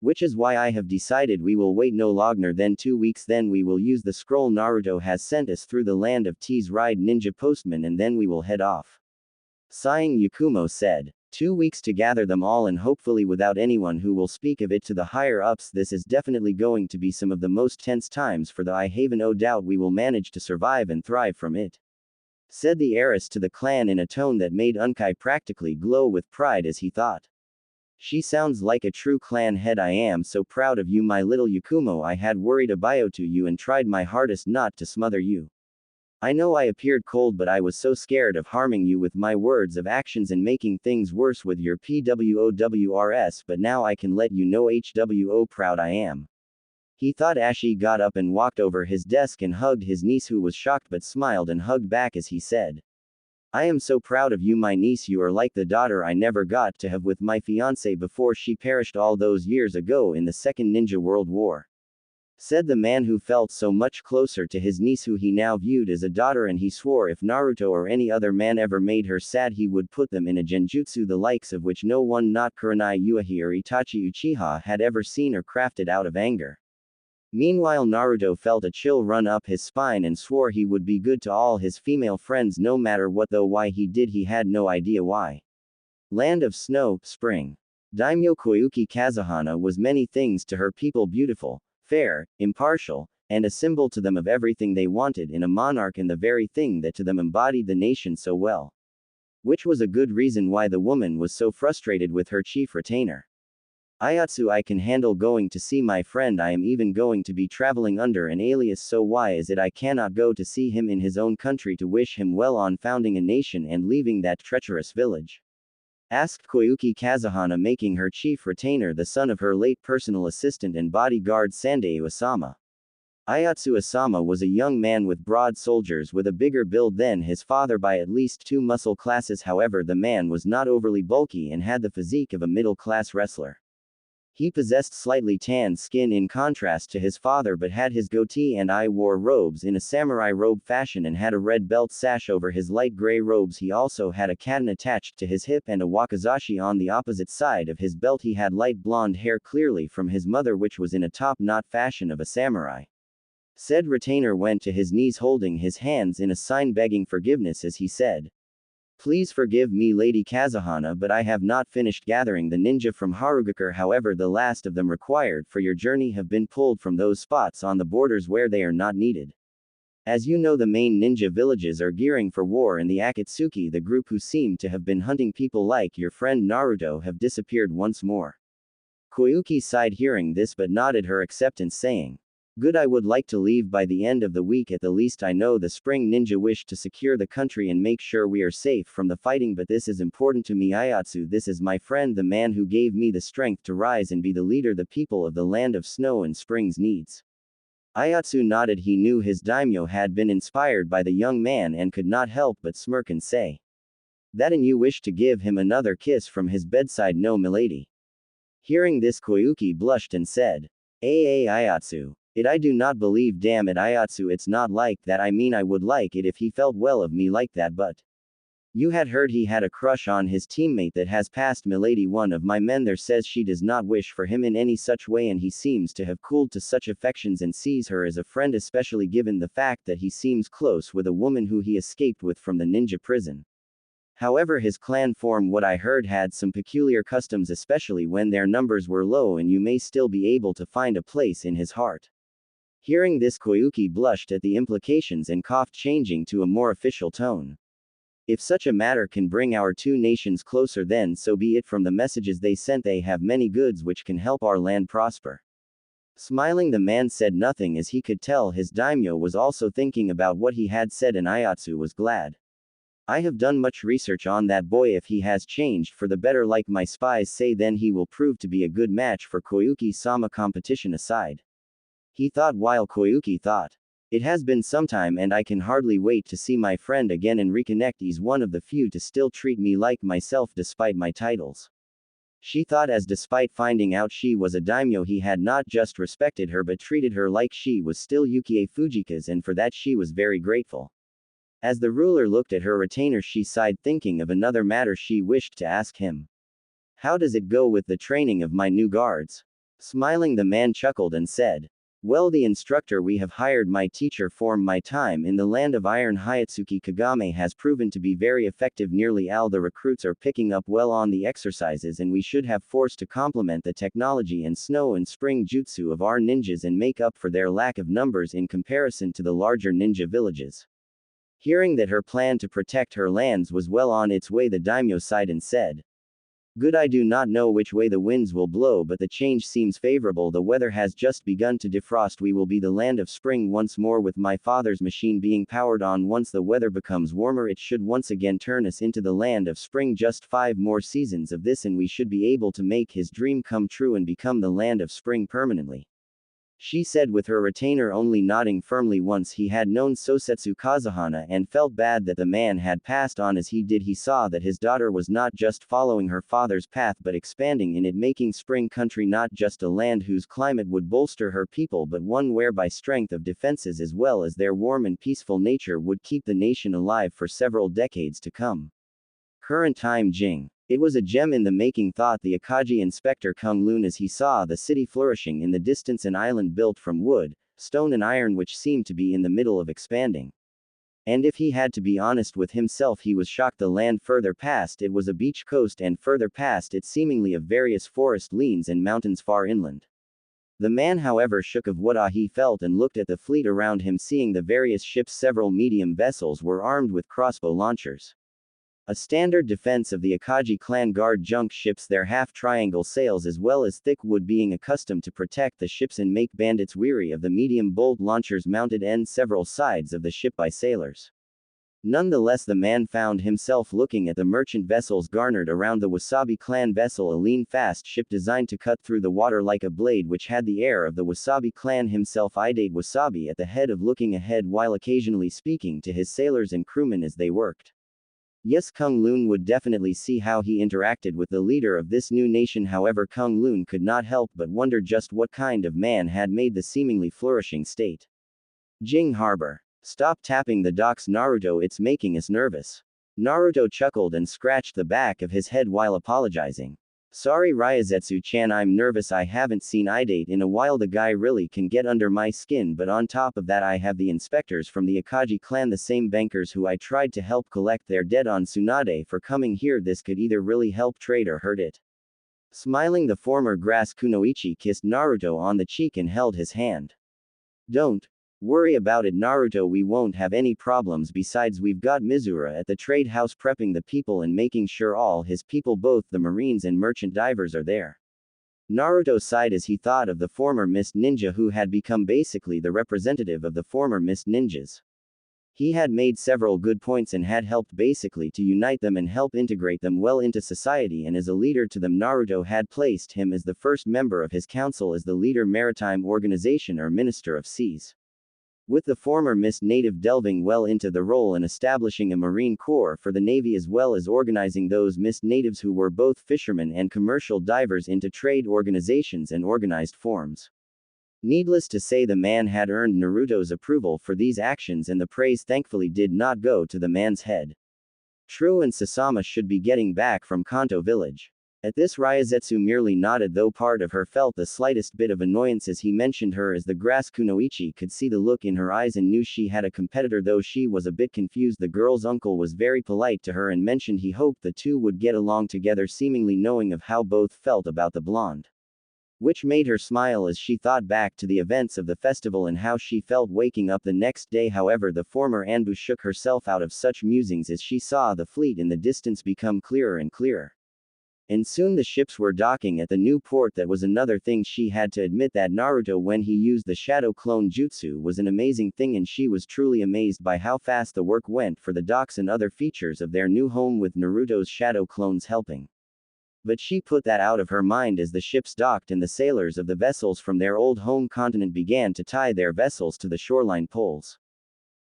Which is why I have decided we will wait no longer than 2 weeks, then we will use the scroll Naruto has sent us through the land of T's ride ninja postman, and then we will head off. Sighing, Yakumo said. 2 weeks to gather them all, and hopefully without anyone who will speak of it to the higher-ups. This is definitely going to be some of the most tense times for the I Haven. No doubt we will manage to survive and thrive from it, said the heiress to the clan in a tone that made Unkai practically glow with pride as he thought. She sounds like a true clan head. I am so proud of you, my little Yakumo. I had worried about you and tried my hardest not to smother you. I know I appeared cold, but I was so scared of harming you with my words of actions and making things worse with your PWOWRS, but now I can let you know how proud I am. He thought as he got up and walked over his desk and hugged his niece, who was shocked but smiled and hugged back as he said, I am so proud of you, my niece. You are like the daughter I never got to have with my fiancée before she perished all those years ago in the Second Ninja World War, said the man who felt so much closer to his niece, who he now viewed as a daughter, and he swore if Naruto or any other man ever made her sad he would put them in a genjutsu the likes of which no one, not Kurenai Yuahi or Itachi Uchiha, had ever seen or crafted out of anger. Meanwhile, Naruto felt a chill run up his spine and swore he would be good to all his female friends no matter what, though why he did he had no idea why. Land of snow, spring. Daimyo Koyuki Kazuhana was many things to her people: beautiful, fair, impartial, and a symbol to them of everything they wanted in a monarch, and the very thing that to them embodied the nation so well. Which was a good reason why the woman was so frustrated with her chief retainer. Ayatsu, I can handle going to see my friend. I am even going to be traveling under an alias, so why is it I cannot go to see him in his own country to wish him well on founding a nation and leaving that treacherous village? Asked Koyuki Kazuhana, making her chief retainer the son of her late personal assistant and bodyguard Sandei Osama. Ayatsu Osama was a young man with broad shoulders with a bigger build than his father by at least 2 muscle classes. However, the man was not overly bulky and had the physique of a middle-class wrestler. He possessed slightly tanned skin in contrast to his father, but had his goatee and wore robes in a samurai robe fashion and had a red belt sash over his light gray robes. He also had a katana attached to his hip and a wakizashi on the opposite side of his belt. He had light blonde hair clearly from his mother, which was in a top-knot fashion of a samurai. Said retainer went to his knees holding his hands in a sign begging forgiveness as he said, "Please forgive me, Lady Kazuhana, but I have not finished gathering the ninja from Harugakure. However, the last of them required for your journey have been pulled from those spots on the borders where they are not needed. As you know, the main ninja villages are gearing for war, and the Akatsuki, the group who seem to have been hunting people like your friend Naruto, have disappeared once more." Koyuki sighed hearing this but nodded her acceptance, saying, "Good, I would like to leave by the end of the week at the least. I know the Spring Ninja wish to secure the country and make sure we are safe from the fighting, but this is important to me. Ayatsu, this is my friend, the man who gave me the strength to rise and be the leader the people of the land of snow and springs needs." Ayatsu nodded. He knew his daimyo had been inspired by the young man and could not help but smirk and say, "That, and you wish to give him another kiss from his bedside? No, milady." Hearing this, Koyuki blushed and said, Ayatsu. I do not believe. Damn it, Ayatsu, it's not like that. I mean, I would like it if he felt well of me like that, but. You had heard he had a crush on his teammate that has passed, milady. One of my men there says she does not wish for him in any such way, and he seems to have cooled to such affections and sees her as a friend, especially given the fact that he seems close with a woman who he escaped with from the ninja prison. However, his clan form, what I heard, had some peculiar customs, especially when their numbers were low, and you may still be able to find a place in his heart. Hearing this, Koyuki blushed at the implications and coughed, changing to a more official tone. If such a matter can bring our two nations closer, then so be it. From the messages they sent, they have many goods which can help our land prosper. Smiling, the man said nothing, as he could tell his daimyo was also thinking about what he had said, and Ayatsu was glad. I have done much research on that boy. If he has changed for the better like my spies say, then he will prove to be a good match for Koyuki-sama. Competition aside, he thought, while Koyuki thought, it has been some time and I can hardly wait to see my friend again and reconnect. He's one of the few to still treat me like myself despite my titles. She thought, as despite finding out she was a daimyo, he had not just respected her but treated her like she was still Yukie Fujika's, and for that she was very grateful. As the ruler looked at her retainer, she sighed, thinking of another matter she wished to ask him. How does it go with the training of my new guards? Smiling, the man chuckled and said, well, the instructor we have hired, my teacher from my time in the land of iron, Hayatsuki Kagame, has proven to be very effective. Nearly all the recruits are picking up well on the exercises, and we should have force to complement the technology and snow and spring jutsu of our ninjas and make up for their lack of numbers in comparison to the larger ninja villages. Hearing that her plan to protect her lands was well on its way, the daimyo sighed and said, good, I do not know which way the winds will blow, but the change seems favorable. The weather has just begun to defrost. We will be the land of spring once more, with my father's machine being powered on. Once the weather becomes warmer, it should once again turn us into the land of spring. Just 5 more seasons of this and we should be able to make his dream come true and become the land of spring permanently, she said, with her retainer only nodding firmly. Once he had known Sosetsu Kazuhana and felt bad that the man had passed on as he did. He saw that his daughter was not just following her father's path but expanding in it, making spring country not just a land whose climate would bolster her people, but one whereby strength of defenses as well as their warm and peaceful nature would keep the nation alive for several decades to come. Current time Jing. It was a gem in the making, thought the Akagi inspector Kung Lun as he saw the city flourishing in the distance, an island built from wood, stone and iron which seemed to be in the middle of expanding. And if he had to be honest with himself, he was shocked. The land further past it was a beach coast, and further past it seemingly of various forest lanes and mountains far inland. The man, however, shook of what he felt and looked at the fleet around him, seeing the various ships. Several medium vessels were armed with crossbow launchers, a standard defense of the Akagi clan guard junk ships, their half-triangle sails as well as thick wood being accustomed to protect the ships and make bandits weary of the medium bolt launchers mounted on several sides of the ship by sailors. Nonetheless, the man found himself looking at the merchant vessels garnered around the Wasabi clan vessel, a lean fast ship designed to cut through the water like a blade, which had the air of the Wasabi clan himself. Idate Wasabi at the head of, looking ahead while occasionally speaking to his sailors and crewmen as they worked. Yes, Kung Lun would definitely see how he interacted with the leader of this new nation. However, Kung Lun could not help but wonder just what kind of man had made the seemingly flourishing state. Jing Harbor. Stop tapping the docks, Naruto, it's making us nervous. Naruto chuckled and scratched the back of his head while apologizing. Sorry Ryazetsu-chan, I'm nervous, I haven't seen Idate in a while, the guy really can get under my skin, but on top of that I have the inspectors from the Akagi clan, the same bankers who I tried to help collect their debt on Tsunade for coming here, this could either really help trade or hurt it. Smiling, the former grass kunoichi kissed Naruto on the cheek and held his hand. Don't worry about it, Naruto, we won't have any problems, besides we've got Mizura at the trade house prepping the people and making sure all his people, both the marines and merchant divers, are there. Naruto sighed as he thought of the former Mist Ninja who had become basically the representative of the former Mist Ninjas. He had made several good points and had helped basically to unite them and help integrate them well into society, and as a leader to them Naruto had placed him as the first member of his council as the leader maritime organization or minister of seas. With the former Mist native delving well into the role and establishing a marine corps for the navy as well as organizing those Mist natives who were both fishermen and commercial divers into trade organizations and organized forms. Needless to say, the man had earned Naruto's approval for these actions, and the praise thankfully did not go to the man's head. True, and Sasama should be getting back from Kanto village. At this, Ryazetsu merely nodded, though part of her felt the slightest bit of annoyance as he mentioned her, as the grass kunoichi could see the look in her eyes and knew she had a competitor. Though she was a bit confused, the girl's uncle was very polite to her and mentioned he hoped the two would get along together, seemingly knowing of how both felt about the blonde. Which made her smile as she thought back to the events of the festival and how she felt waking up the next day. However, the former Anbu shook herself out of such musings as she saw the fleet in the distance become clearer and clearer. And soon the ships were docking at the new port. That was another thing she had to admit, that Naruto, when he used the shadow clone jutsu, was an amazing thing, and she was truly amazed by how fast the work went for the docks and other features of their new home with Naruto's shadow clones helping. But she put that out of her mind as the ships docked and the sailors of the vessels from their old home continent began to tie their vessels to the shoreline poles.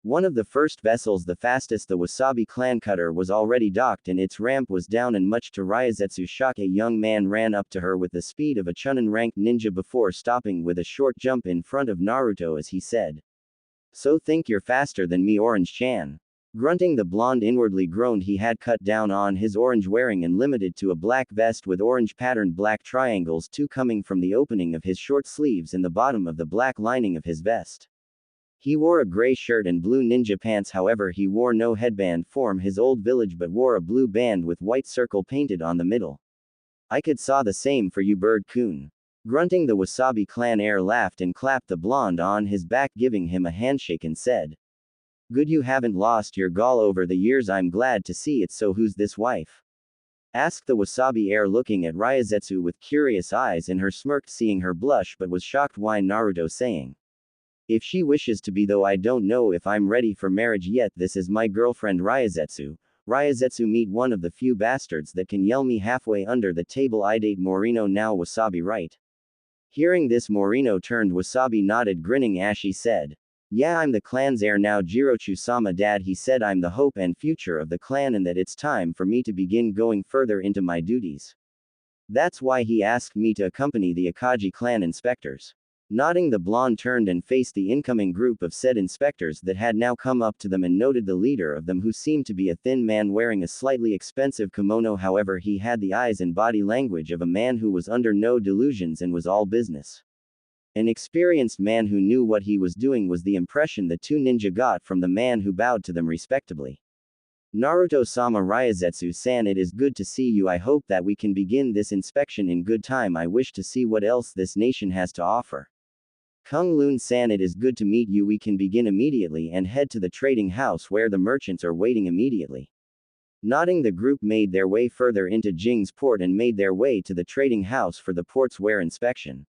One of the first vessels, the fastest, the Wasabi clan cutter, was already docked and its ramp was down, and much to Ryazetsu's shock, a young man ran up to her with the speed of a Chunin-ranked ninja before stopping with a short jump in front of Naruto as he said, "So think you're faster than me, Orange-chan?" Grunting, the blonde inwardly groaned. He had cut down on his orange wearing and limited to a black vest with orange patterned black triangles too coming from the opening of his short sleeves and the bottom of the black lining of his vest. He wore a gray shirt and blue ninja pants. However, he wore no headband from his old village but wore a blue band with white circle painted on the middle. "I could saw the same for you, Bird-kun." Grunting, the Wasabi clan heir laughed and clapped the blonde on his back, giving him a handshake and said, "Good, you haven't lost your gall over the years, I'm glad to see it. So who's this wife?" asked the Wasabi heir, looking at Ryazetsu with curious eyes, and her smirked seeing her blush but was shocked why Naruto saying, "If she wishes to be, though I don't know if I'm ready for marriage yet. This is my girlfriend Ryazetsu. Ryazetsu, meet one of the few bastards that can yell me halfway under the table. I date Morino now, Wasabi, right?" Hearing this, Morino turned. Wasabi nodded, grinning as she said, "Yeah, I'm the clan's heir now, Jirochu-sama. Dad, he said I'm the hope and future of the clan and that it's time for me to begin going further into my duties. That's why he asked me to accompany the Akagi clan inspectors." Nodding, the blonde turned and faced the incoming group of said inspectors that had now come up to them and noted the leader of them, who seemed to be a thin man wearing a slightly expensive kimono. However, he had the eyes and body language of a man who was under no delusions and was all business. An experienced man who knew what he was doing was the impression the two ninja got from the man who bowed to them respectably. "Naruto-sama, Ryazetsu-san, it is good to see you. I hope that we can begin this inspection in good time. I wish to see what else this nation has to offer." "Kung Lun-san, it is good to meet you. We can begin immediately and head to the trading house where the merchants are waiting immediately." Nodding, the group made their way further into Jing's port and made their way to the trading house for the port's ware inspection.